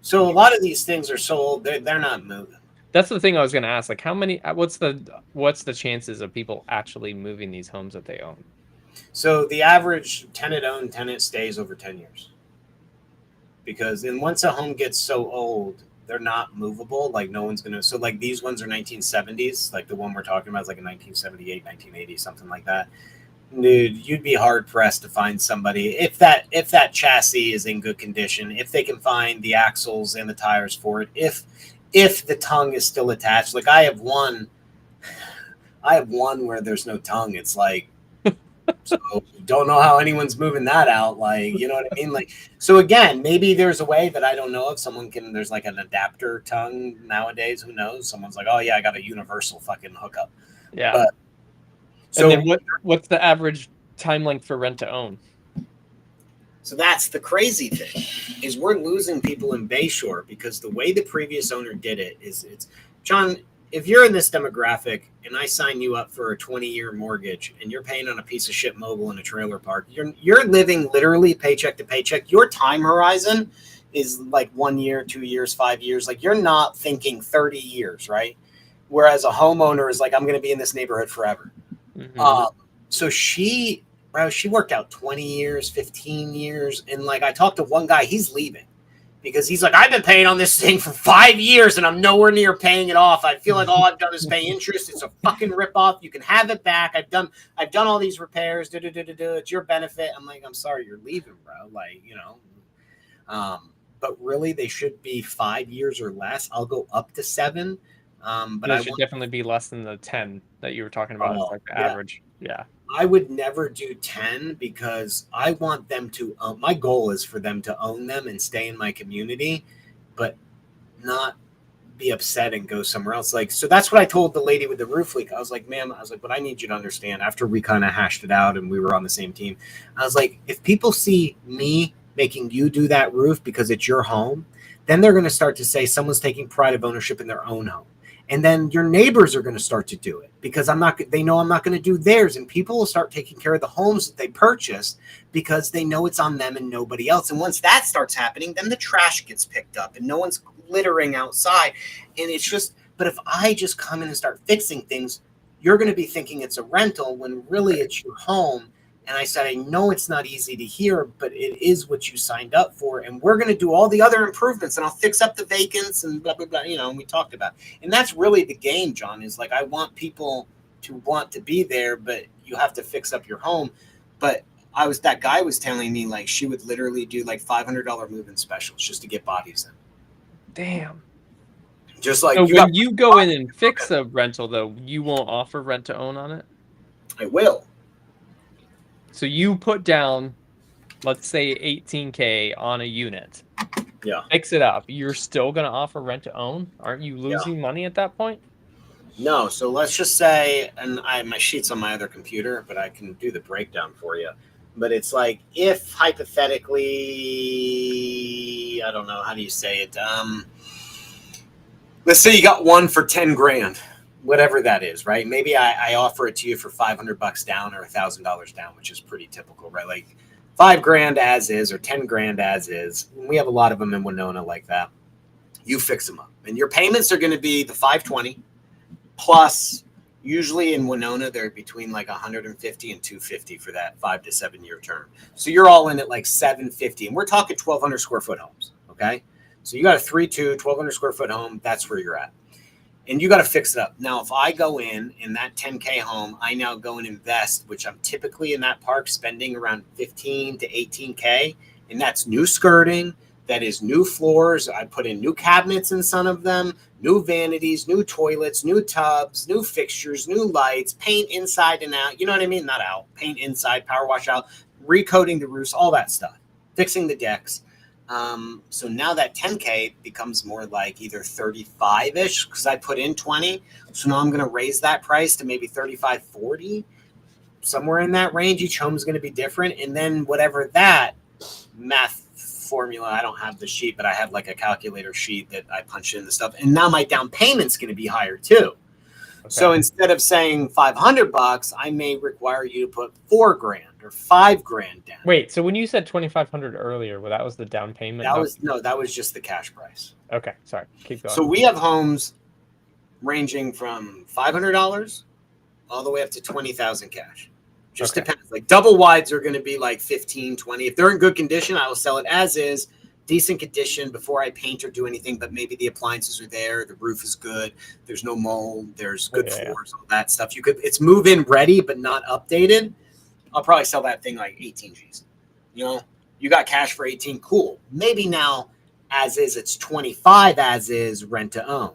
So a lot of these things are sold. They're not moving. That's the thing I was going to ask. Like, how many? What's the chances of people actually moving these homes that they own? So the average tenant-owned tenant stays over 10 years. Because once a home gets so old, they're not movable. Like, no one's going to. So like these ones are 1970s. Like the one we're talking about is like a 1978, 1980, something like that. Dude, you'd be hard pressed to find somebody if that chassis is in good condition, if they can find the axles and the tires for it, if the tongue is still attached. Like I have one where there's no tongue. It's like, so don't know how anyone's moving that out. Like, you know what I mean? Like, so again, maybe there's a way that I don't know of. There's like an adapter tongue nowadays. Who knows? Someone's like, oh yeah, I got a universal fucking hookup. Yeah. But, so and then what's the average time length for rent to own? So that's the crazy thing, is we're losing people in Bayshore because the way the previous owner did it is John, if you're in this demographic and I sign you up for a 20-year mortgage and you're paying on a piece of shit mobile in a trailer park, you're living literally paycheck to paycheck. Your time horizon is like 1 year, 2 years, 5 years. Like you're not thinking 30 years, right? Whereas a homeowner is like, I'm going to be in this neighborhood forever. So she worked out 20 years, 15 years. And like, I talked to one guy, he's leaving because he's like, I've been paying on this thing for 5 years and I'm nowhere near paying it off. I feel like all I've done is pay interest. It's a fucking ripoff. You can have it back. I've done all these repairs. It's your benefit. I'm like, I'm sorry, you're leaving, bro. Like, you know, but really they should be 5 years or less. I'll go up to 7. But it should definitely be less than the 10 that you were talking about. It's like the average. Yeah. I would never do 10 because I want them to my goal is for them to own them and stay in my community, but not be upset and go somewhere else. Like, so that's what I told the lady with the roof leak. I was like, ma'am, I was like, but I need you to understand, after we kind of hashed it out and we were on the same team, I was like, if people see me making you do that roof because it's your home, then they're going to start to say someone's taking pride of ownership in their own home. And then your neighbors are going to start to do it because they know I'm not going to do theirs. And people will start taking care of the homes that they purchased because they know it's on them and nobody else. And once that starts happening, then the trash gets picked up and no one's littering outside. And it's just, but if I just come in and start fixing things, you're going to be thinking it's a rental when really it's your home. And I said, I know it's not easy to hear, but it is what you signed up for. And we're going to do all the other improvements and I'll fix up the vacants and blah, blah, blah, and we talked about it. And that's really the game, John, is like, I want people to want to be there, but you have to fix up your home. But that guy was telling me like she would literally do like $500 move-in specials just to get bodies in. Damn. Just like so when you go in and fix a rental, though, you won't offer rent to own on it? I will. So you put down, let's say, $18K on a unit. Yeah. Fix it up. You're still going to offer rent to own? Aren't you losing money at that point? No. So let's just say, and my sheet's on my other computer, but I can do the breakdown for you. But it's like, if hypothetically, I don't know, how do you say it? Let's say you got one for 10 grand. Whatever that is, right? Maybe I offer it to you for $500 down or $1,000 down, which is pretty typical, right? Like $5,000 as is or 10 grand as is. We have a lot of them in Winona like that. You fix them up, and your payments are going to be the $520 plus. Usually in Winona, they're between like $150 and $250 for that 5 to 7 year term. So you're all in at like $750, and we're talking 1,200 square foot homes. Okay, so you got a 3-2, 1,200 square foot home. That's where you're at. And you got to fix it up. Now, if I go in that 10K home, I now go and invest, which I'm typically in that park spending around 15 to 18K. And that's new skirting. That is new floors. I put in new cabinets in some of them, new vanities, new toilets, new tubs, new fixtures, new lights, paint inside and out. You know what I mean? Not out. Paint inside, power wash out, recoating the roofs, all that stuff, fixing the decks. So now that 10K becomes more like either 35-ish because I put in 20. So now I'm going to raise that price to maybe 35, 40, somewhere in that range. Each home is going to be different. And then whatever that math formula, I don't have the sheet, but I have like a calculator sheet that I punch in the stuff. And now my down payment's going to be higher too. Okay. So instead of saying $500, I may require you to put $4,000 or $5,000 down. Wait, so when you said $2,500 earlier, well, that was the down payment? That was just the cash price. Okay, sorry. Keep going. So we have homes ranging from $500 all the way up to $20,000 cash. Just depends. Like double wides are going to be like 15, 20. If they're in good condition, I will sell it as is, decent condition before I paint or do anything, but maybe the appliances are there, the roof is good, there's no mold, there's good floors, all that stuff. It's move-in ready, but not updated. I'll probably sell that thing like 18 G's. You know, you got cash for 18, cool. Maybe now as is, it's 25 as is rent to own.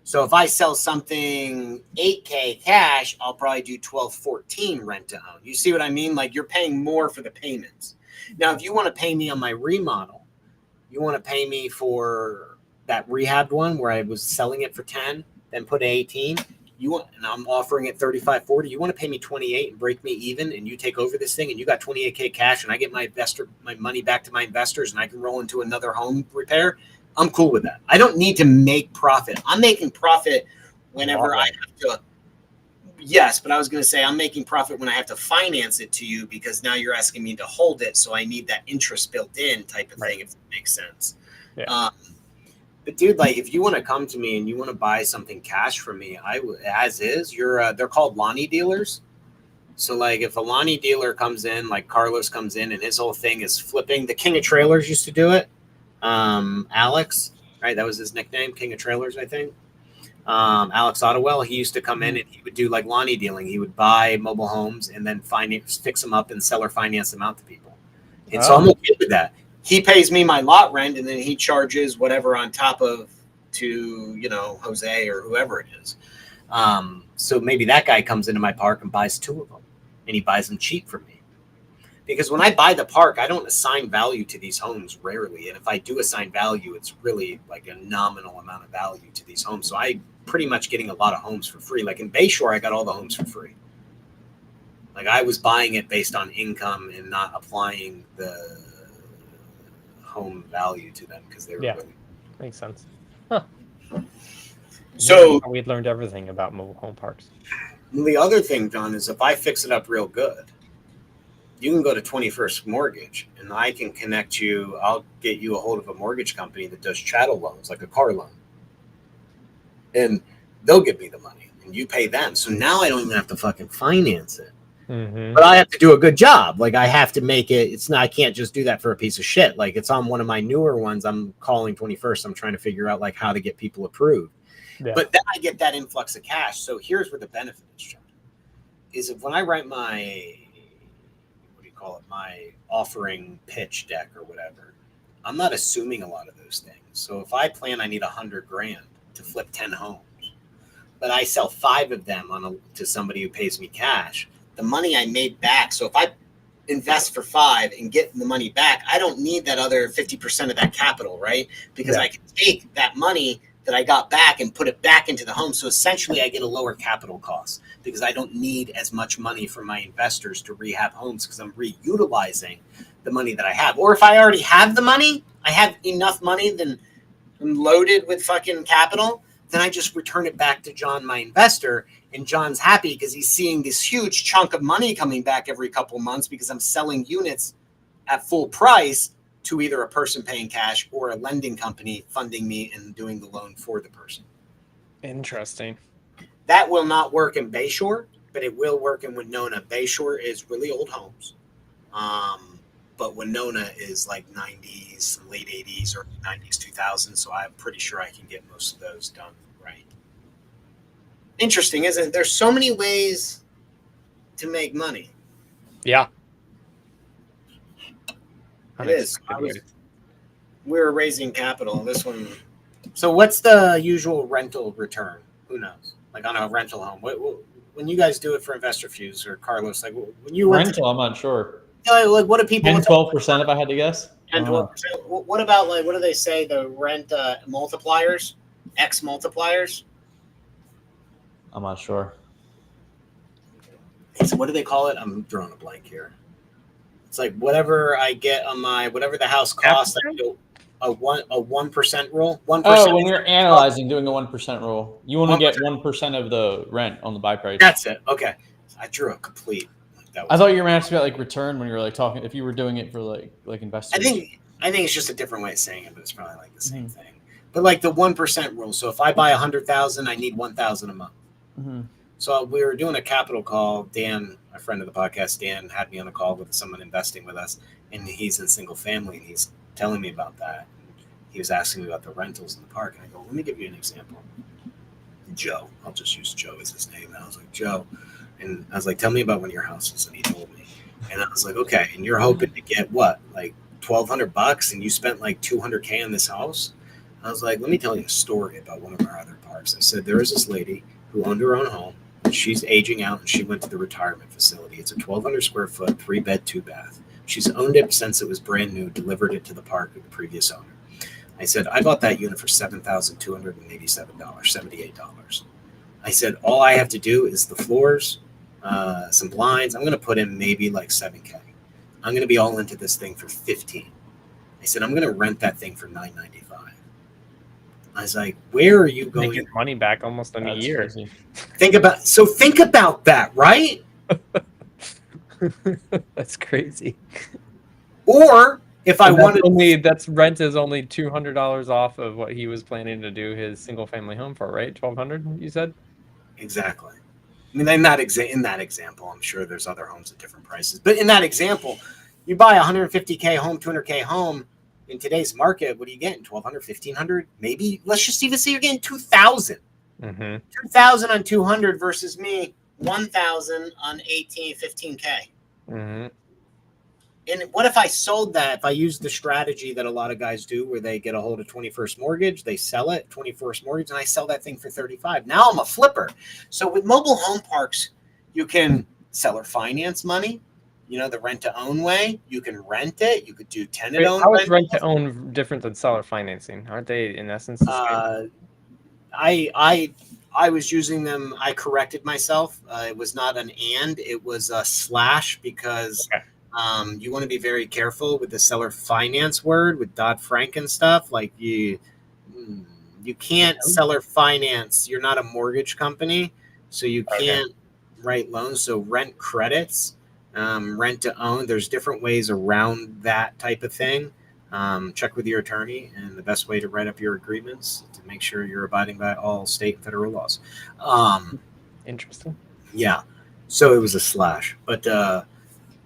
So if I sell something 8K cash, I'll probably do 12, 14 rent to own. You see what I mean? Like you're paying more for the payments. Now, if you want to pay me on my remodel, you want to pay me for that rehabbed one where I was selling it for 10, then put 18. And I'm offering it 35, 40. You want to pay me 28 and break me even, and you take over this thing, and you got 28K cash, and I get my money back to my investors, and I can roll into another home repair. I'm cool with that. I don't need to make profit. I'm making profit whenever I have to. Yes, but I was going to say I'm making profit when I have to finance it to you because now you're asking me to hold it, so I need that interest built in type of thing, if it makes sense. Yeah. But dude, like if you want to come to me and you want to buy something cash from me, as is. They're called Lonnie dealers. So like if a Lonnie dealer comes in, like Carlos comes in, and his whole thing is flipping. The King of Trailers used to do it. Alex, right? That was his nickname, King of Trailers, I think. Alex Ottawell, he used to come in and he would do like Lonnie dealing. He would buy mobile homes and then fix them up and seller finance them out to people. And so I'm okay with that. He pays me my lot rent and then he charges whatever on top of to, Jose or whoever it is. So maybe that guy comes into my park and buys 2 of them and he buys them cheap from me. Because when I buy the park, I don't assign value to these homes rarely. And if I do assign value, it's really like a nominal amount of value to these homes. So I pretty much getting a lot of homes for free. Like in Bayshore, I got all the homes for free. Like I was buying it based on income and not applying the home value to them because they were really... Makes sense. Huh. So we learned everything about mobile home parks. The other thing, John, is if I fix it up real good, you can go to 21st Mortgage and I can connect you. I'll get you a hold of a mortgage company that does chattel loans, like a car loan. And they'll give me the money and you pay them. So now I don't even have to fucking finance it. Mm-hmm. But I have to do a good job. Like I have to make it. It's not, I can't just do that for a piece of shit. Like it's on one of my newer ones. I'm calling 21st. I'm trying to figure out like how to get people approved. Yeah. But then I get that influx of cash. So here's where the benefit is, John, is if when I write my, my offering pitch deck or whatever, I'm not assuming a lot of those things. So if I plan I need $100,000 to flip 10 homes, but I sell 5 of them to somebody who pays me cash, the money I made back. So if I invest for 5 and get the money back, I don't need that other 50% of that capital, right? Because I can take that money that I got back and put it back into the home. So essentially I get a lower capital cost because I don't need as much money from my investors to rehab homes because I'm reutilizing the money that I have. Or if I already have the money, I have enough money, then I'm loaded with fucking capital, then I just return it back to John, my investor, and John's happy because he's seeing this huge chunk of money coming back every couple of months because I'm selling units at full price to either a person paying cash or a lending company funding me and doing the loan for the person. Interesting. That will not work in Bayshore, but it will work in Winona. Bayshore is really old homes. But Winona is like 90s, late 80s, or 90s, 2000s. So I'm pretty sure I can get most of those done right. Interesting, isn't it? There's so many ways to make money. Yeah. It is. We were raising capital. This one. So what's the usual rental return? Who knows? Like on a rental home. When you guys do it for Investor Fuse or Carlos, like when you rental, I'm not sure. Like what do people? 10-12% if I had to guess. 10-12%. What about like what do they say? The rent multipliers, X multipliers. I'm not sure. So what do they call it? I'm drawing a blank here. It's like whatever I get on my whatever the house costs. I do a 1% rule. 1%. Oh, when you're analyzing, doing a 1% rule, you want to get 1% of the rent on the buy price. That's it. Okay, I drew a complete. I thought you were asking about like return when you were like talking. If you were doing it for like investors, I think it's just a different way of saying it, but it's probably like the same thing. But like the 1% rule. So if I buy 100,000, I need 1,000 a month. Mm-hmm. So we were doing a capital call. Dan, a friend of the podcast, Dan had me on a call with someone investing with us, and he's in single family, and he's telling me about that. He was asking me about the rentals in the park, and I go, let me give you an example. Joe, I'll just use Joe as his name. And I was like, Joe, and I was like, tell me about one of your houses, and he told me, and I was like, okay, and you're hoping to get what, like $1,200, and you spent like $200K on this house. I was like, let me tell you a story about one of our other parks. I said, there is this lady who owned her own home. She's aging out, and she went to the retirement facility. It's a 1,200 square foot, 3-bed, 2-bath. She's owned it since it was brand new, delivered it to the park with the previous owner. I said, I bought that unit for $7,287, $78. I said, all I have to do is the floors, some blinds. I'm going to put in maybe like $7K. I'm going to be all into this thing for $15. I said, I'm going to rent that thing for $9.95. I was like, where are you going? Make your money back almost in a year. Crazy. Think about that, right? That's crazy. Or if I wanted, that's rent is only $200 off of what he was planning to do his single family home for, right? $1,200, you said? Exactly. I mean, in that example, I'm sure there's other homes at different prices, but in that example, you buy a $150K home, $200K home. In today's market, what are you getting? $1,200, $1,500, maybe. Let's just even say you're getting $2,000. Mm-hmm. $2,000 on 200 versus me, $1,000 on 15K. Mm-hmm. And what if I sold that? If I used the strategy that a lot of guys do, where they get a hold of 21st Mortgage, they sell it, 21st Mortgage, and I sell that thing for $35. Now I'm a flipper. So with mobile home parks, you can seller finance money. the rent to own way. You can rent it. You could do tenant owned. How is rent to own different than seller financing? Aren't they in essence the same? I was using them. I corrected myself. It was not an and, it was a slash, because you want to be very careful with the seller finance word with Dodd-Frank and stuff. Like you can't seller finance. You're not a mortgage company, so you can't write loans. So rent credits, rent to own. There's different ways around that type of thing. Check with your attorney, and the best way to write up your agreements to make sure you're abiding by all state and federal laws. Interesting. Yeah. So it was a slash, but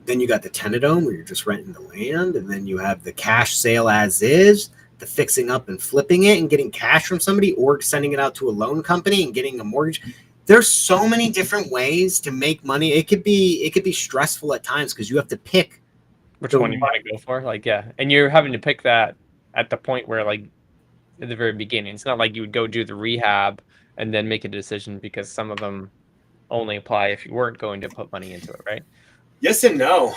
then you got the tenant own where you're just renting the land, and then you have the cash sale as is, the fixing up and flipping it and getting cash from somebody, or sending it out to a loan company and getting a mortgage. There's so many different ways to make money. It could be stressful at times because you have to pick which one you want to go for. Like, yeah. And you're having to pick that at the point where, like, at the very beginning. It's not like you would go do the rehab and then make a decision, because some of them only apply if you weren't going to put money into it, right? Yes and no.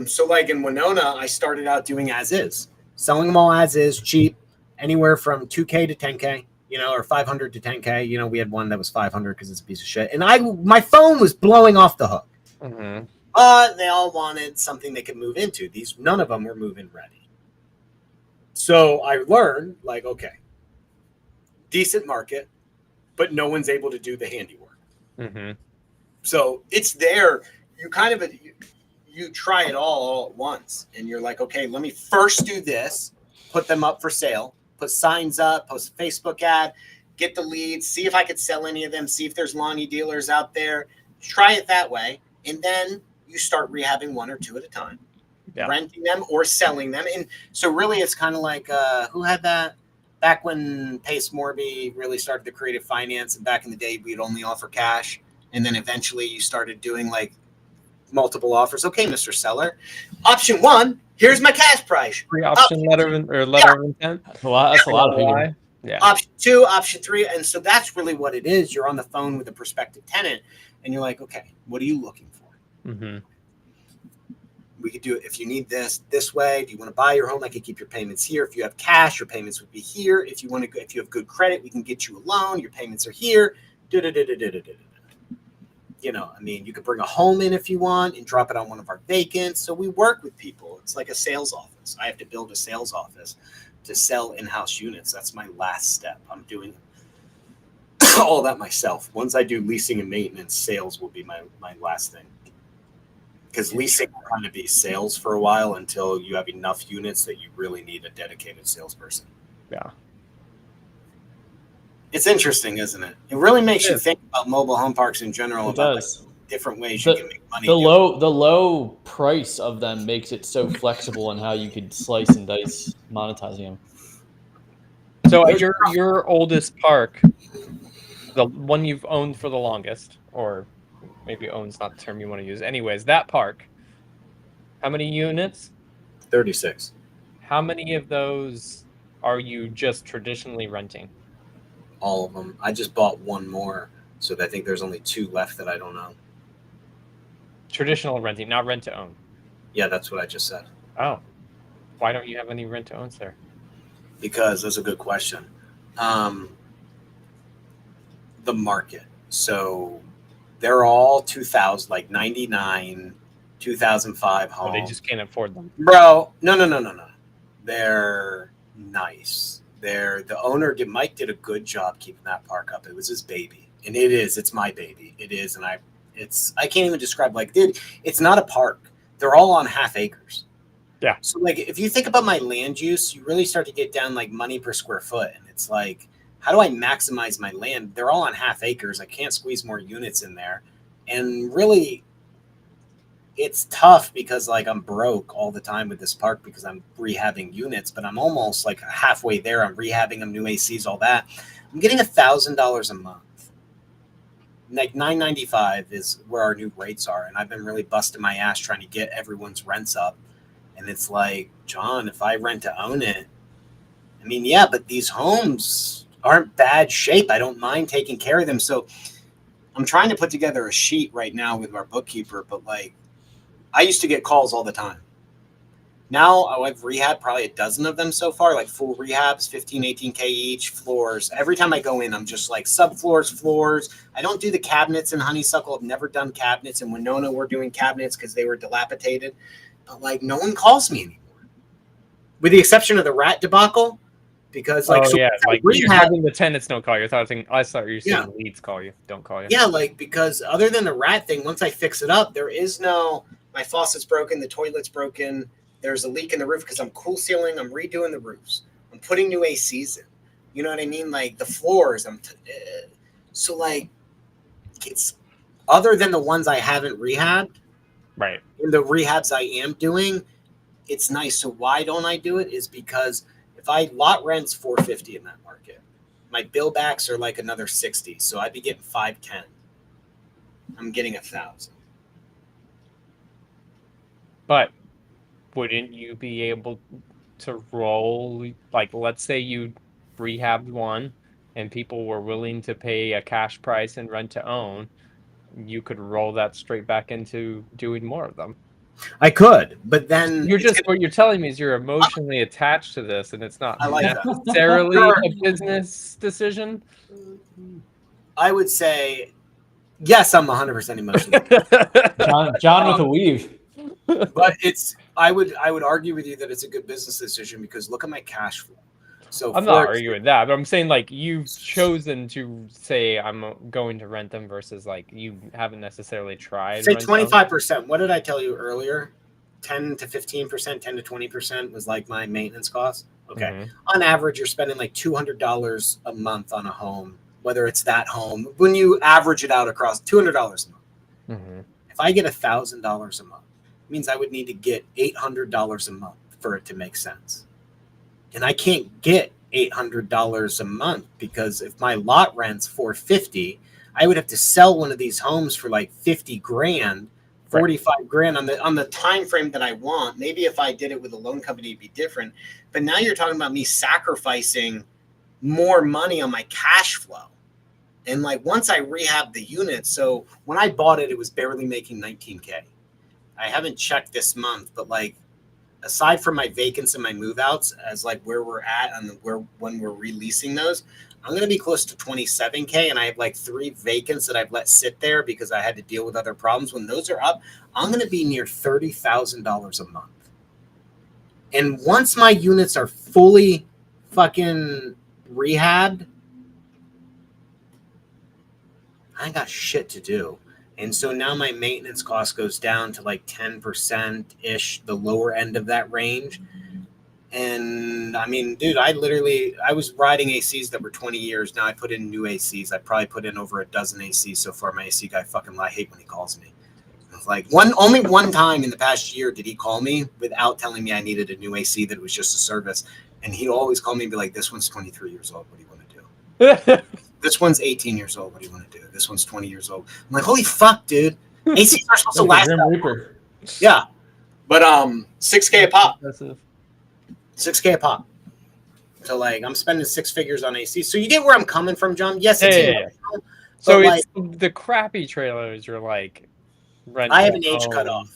So like in Winona, I started out doing as is, selling them all as is, cheap, anywhere from $2K to $10K, or $500 to $10K. We had one that was $500 because it's a piece of shit. And my phone was blowing off the hook. Mm-hmm. They all wanted something they could move into. None of them were move-in ready. So I learned, like, okay, decent market, but no one's able to do the handiwork. Mm-hmm. So it's there. You kind of you try it all at once, and you're like, okay, let me first do this, put them up for sale, put signs up, post a Facebook ad, get the leads, see if I could sell any of them, see if there's Lonnie dealers out there. Try it that way, and then you start rehabbing one or two at a time, renting them or selling them. And so really it's kind of like, who had that back when Pace Morby really started the creative finance, and back in the day, we'd only offer cash. And then eventually you started doing like multiple offers. Okay, Mr. Seller, option one, here's my cash price. Pre-option letter of intent. That's a lot of people. Yeah. Option two, option three. And so that's really what it is. You're on the phone with a prospective tenant, and you're like, okay, what are you looking for? Mm-hmm. We could do it if you need this way. Do you want to buy your home? I could keep your payments here. If you have cash, your payments would be here. If you have good credit, we can get you a loan. Your payments are here. You could bring a home in if you want and drop it on one of our vacants. So we work with people. It's like a sales office. I have to build a sales office to sell in-house units. That's my last step. I'm doing all that myself. Once I do leasing and maintenance, sales will be my last thing. Because leasing will kind of be sales for a while until you have enough units that you really need a dedicated salesperson. Yeah. It's interesting, isn't it? It really makes you think about mobile home parks in general. It does. Like, different ways you can make money. The low price of them makes it so flexible in how you could slice and dice monetizing them. So your oldest park, the one you've owned for the longest, or maybe own's not the term you want to use. Anyways, that park, how many units? 36. How many of those are you just traditionally renting? All of them. I just bought one more, so I think there's only 2 left that I don't know. Traditional renting, not rent to own. Yeah, that's what I just said. Oh. Why don't you have any rent to owns there? Because that's a good question. The market. So they're all 2000, like 99, 2005 homes. Oh, they just can't afford them. Bro, no. They're nice. The owner, Mike, did a good job keeping that park up. It was his baby, and it's my baby. It is, and I can't even describe, like, dude, it's not a park. They're all on half acres. Yeah. So like, if you think about my land use, you really start to get down like money per square foot, and it's like, how do I maximize my land? They're all on half acres. I can't squeeze more units in there, and really, it's tough because like I'm broke all the time with this park because I'm rehabbing units, but I'm almost like halfway there. I'm rehabbing them, new ACs, all that. I'm getting $1,000 a month. Like $995 is where our new rates are, and I've been really busting my ass trying to get everyone's rents up. And it's like, John, if I rent to own it, I mean, yeah, but these homes aren't bad shape. I don't mind taking care of them. So I'm trying to put together a sheet right now with our bookkeeper, but like, I used to get calls all the time. Now I've rehabbed probably a dozen of them so far, like full rehabs, 15, 18K each, floors. Every time I go in, I'm just like subfloors, floors. I don't do the cabinets in Honeysuckle. I've never done cabinets. In Winona, we're doing cabinets because they were dilapidated. But like no one calls me anymore. With the exception of the rat debacle. Because like, so yeah, like you're having the tenants don't call you. I thought you were saying leads call you, don't call you. Yeah, like because other than the rat thing, once I fix it up, there is no my faucet's broken, the toilet's broken. There's a leak in the roof because I'm cool sealing. I'm redoing the roofs. I'm putting new ACs in. You know what I mean? Like the floors. So like it's other than the ones I haven't rehabbed. Right. In the rehabs I am doing, it's nice. So why don't I do it? Is because if I lot rent's $450 in that market, my bill backs are like another 60. So I'd be getting $510. I'm getting $1,000. But wouldn't you be able to roll, like, let's say you rehabbed one and people were willing to pay a cash price and rent to own, you could roll that straight back into doing more of them. I could, but then what you're telling me is you're emotionally attached to this, and it's not necessarily a business decision. I would say, yes, I'm 100% emotional. John with a weave. But I would argue with you that it's a good business decision because look at my cash flow. So I'm not arguing that, but I'm saying like you've chosen to say I'm going to rent them versus like you haven't necessarily tried. Say 25%. What did I tell you earlier? 10 to 15%, 10 to 20% was like my maintenance cost. Okay. Mm-hmm. On average, you're spending like $200 a month on a home, whether it's that home. When you average it out across $200 a month. Mm-hmm. If I get $1,000 a month, it means I would need to get $800 a month for it to make sense. And I can't get $800 a month because if my lot rent's $450, I would have to sell one of these homes for like $50,000, $45,000 on the time frame that I want. Maybe if I did it with a loan company, it'd be different. But now you're talking about me sacrificing more money on my cash flow. And like once I rehab the unit, so when I bought it, it was barely making $19K. I haven't checked this month, but like, aside from my vacants and my move outs as like where we're at and when we're releasing those, I'm going to be close to 27K. And I have like 3 vacants that I've let sit there because I had to deal with other problems. When those are up, I'm going to be near $30,000 a month. And once my units are fully fucking rehabbed, I ain't got shit to do. And so now my maintenance cost goes down to like 10%-ish, the lower end of that range. And I mean, dude, I was riding ACs that were 20 years. Now I put in new ACs. I probably put in over a dozen ACs so far. My AC guy I hate when he calls me. It's like only one time in the past year did he call me without telling me I needed a new AC that was just a service. And he'd always call me and be like, this one's 23 years old. What do you want to do? This one's 18 years old. What do you want to do? This one's 20 years old. I'm like, holy fuck, dude. ACs are supposed to last. Yeah. But $6K a pop. 6K a pop. So like I'm spending 6 figures on AC. So you get where I'm coming from, John? Yes, it's so it's like, the crappy trailers are like I have an age cutoff.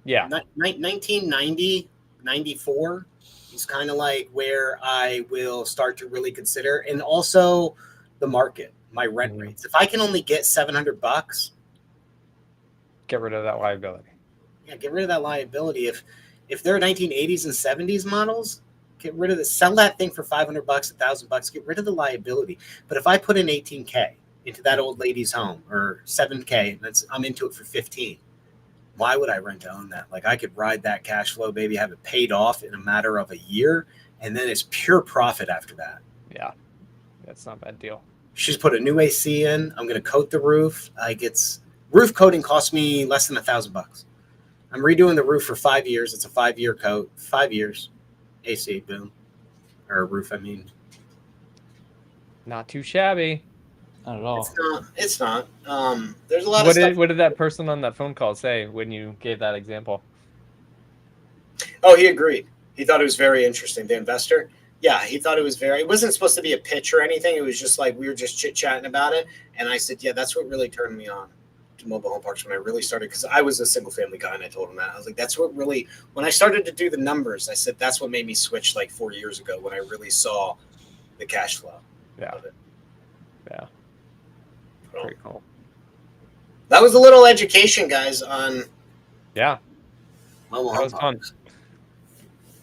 Yeah. 1990, 94 is kind of like where I will start to really consider. And also the market, my rent rates. If I can only get $700, get rid of that liability. Yeah, get rid of that liability. If they're 1980s and 70s models, get rid of sell that thing for $500, $1,000, get rid of the liability. But if I put in 18K into that old lady's home or 7K, I'm into it for 15. Why would I rent to own that? Like I could ride that cash flow, baby, have it paid off in a matter of a year, and then it's pure profit after that. Yeah. That's not a bad deal. She's put a new AC in. I'm going to coat the roof. Roof coating cost me less than $1,000. I'm redoing the roof for 5 years. It's a 5-year coat. 5 years. AC, boom. Or roof, I mean. Not too shabby. Not at all. It's not. There's a lot of stuff. What did that person on that phone call say when you gave that example? Oh, he agreed. He thought it was very interesting. The investor. Yeah, he thought it wasn't supposed to be a pitch or anything. It was just like we were just chit-chatting about it. And I said, yeah, that's what really turned me on. to mobile home parks when I really started, because I was a single family guy, and I told him that. I was like, that's what really, when I started to do the numbers, I said that's what made me switch like 4 years ago when I really saw the cash flow. Yeah. Of it. Yeah. So, Pretty cool. that was a little education, guys, on Yeah. mobile That home was fun. parks.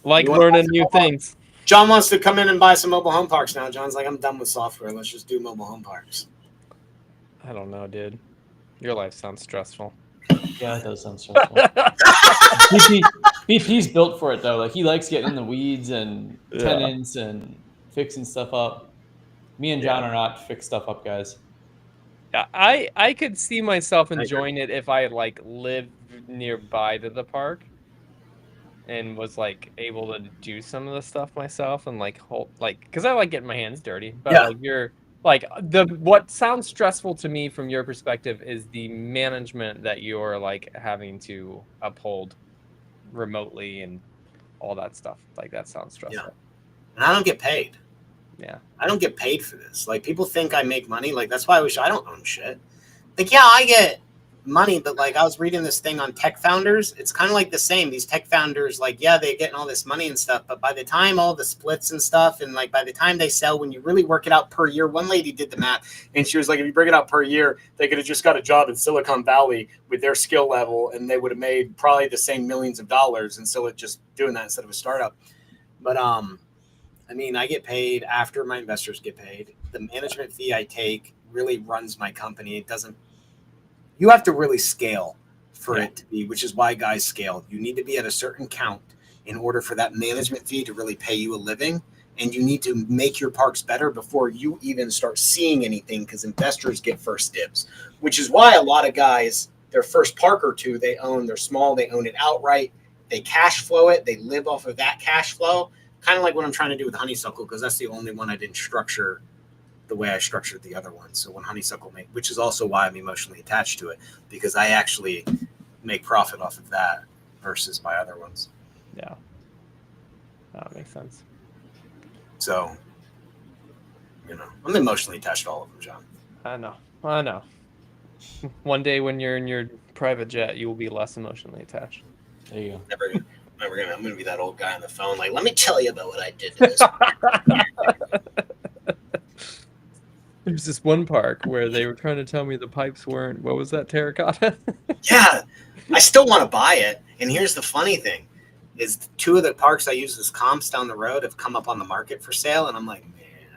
Like You wanna learning buy new some things. John wants to come in and buy some mobile home parks now. John's like, I'm done with software. Let's just do mobile home parks. I don't know, dude. Your life sounds stressful. Yeah, it does sound stressful. BP's built for it though. Like he likes getting in the weeds and tenants and fixing stuff up. Me and John are not fix stuff up guys. Yeah, I could see myself enjoying it if I like lived nearby to the park and was like able to do some of the stuff myself and like hold like because I like getting my hands dirty. But Yeah. like you're like what sounds stressful to me from your perspective is the management that you're like having to uphold remotely and all that stuff. Like that sounds stressful. Yeah. And I don't get paid. Yeah. I don't get paid for this. Like, people think I make money. Like, that's why I don't own shit. Like, yeah, I get money, but like I was reading this thing on tech founders. It's kind of like the same. These tech founders, like, yeah, they're getting all this money and stuff, but by the time all the splits and stuff, and like by the time they sell, when you really work it out per year, one lady did the math, and she was like, if you break it out per year, they could have just got a job in Silicon Valley with their skill level, and they would have made probably the same millions of dollars, and so just doing that instead of a startup. But I mean, I get paid after my investors get paid. The management fee I take really runs my company. It doesn't. You have to really scale for it to be, which is why guys scale. You need to be at a certain count in order for that management fee to really pay you a living. And you need to make your parks better before you even start seeing anything, because investors get first dibs, which is why a lot of guys, their first park or two, they're small, they own it outright. They cash flow it. They live off of that cash flow. Kind of like what I'm trying to do with Honeysuckle, because that's the only one I didn't structure the way I structured the other one. So when Honeysuckle which is also why I'm emotionally attached to it, because I actually make profit off of that versus my other ones. Yeah. That makes sense. So, I'm emotionally attached to all of them, John. I know. One day when you're in your private jet, you will be less emotionally attached. There you go. I'm gonna be that old guy on the phone, like, let me tell you about what I did to this. There's this one park where they were trying to tell me the pipes weren't, what was that, terracotta? Yeah, I still want to buy it. And here's the funny thing, is 2 of the parks I use as comps down the road have come up on the market for sale. And I'm like, man,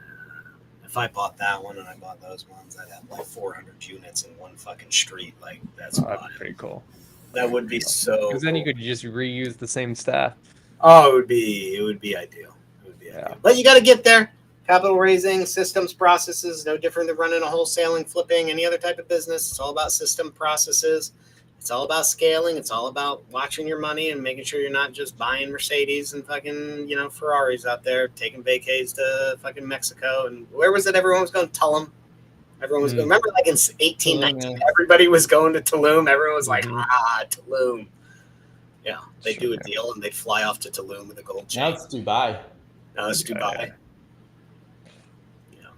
if I bought that one and I bought those ones, I'd have like 400 units in one fucking street. Like, that's pretty cool. That would be so because then you could just reuse the same staff. Oh, it would be ideal. Ideal. But you got to get there. Capital raising, systems, processes, no different than running a wholesaling, flipping, any other type of business. It's all about system processes. It's all about scaling. It's all about watching your money and making sure you're not just buying Mercedes and fucking, Ferraris out there, taking vacays to fucking Mexico. And where was it? Everyone was going to Tulum. Everyone was going. Remember, like in 1819, everybody was going to Tulum. Everyone was like, Tulum. Yeah, they do a deal and they'd fly off to Tulum with a gold chain. Now it's Dubai. Dubai.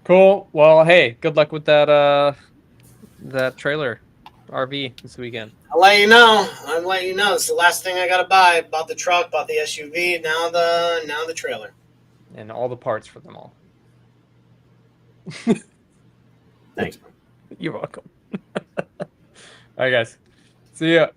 Cool. Well, hey, good luck with that trailer RV this weekend. I'll let you know. It's the last thing I gotta buy. Bought the truck, bought the SUV, now the trailer. And all the parts for them all. Thanks, man. You're welcome. All right, guys. See ya.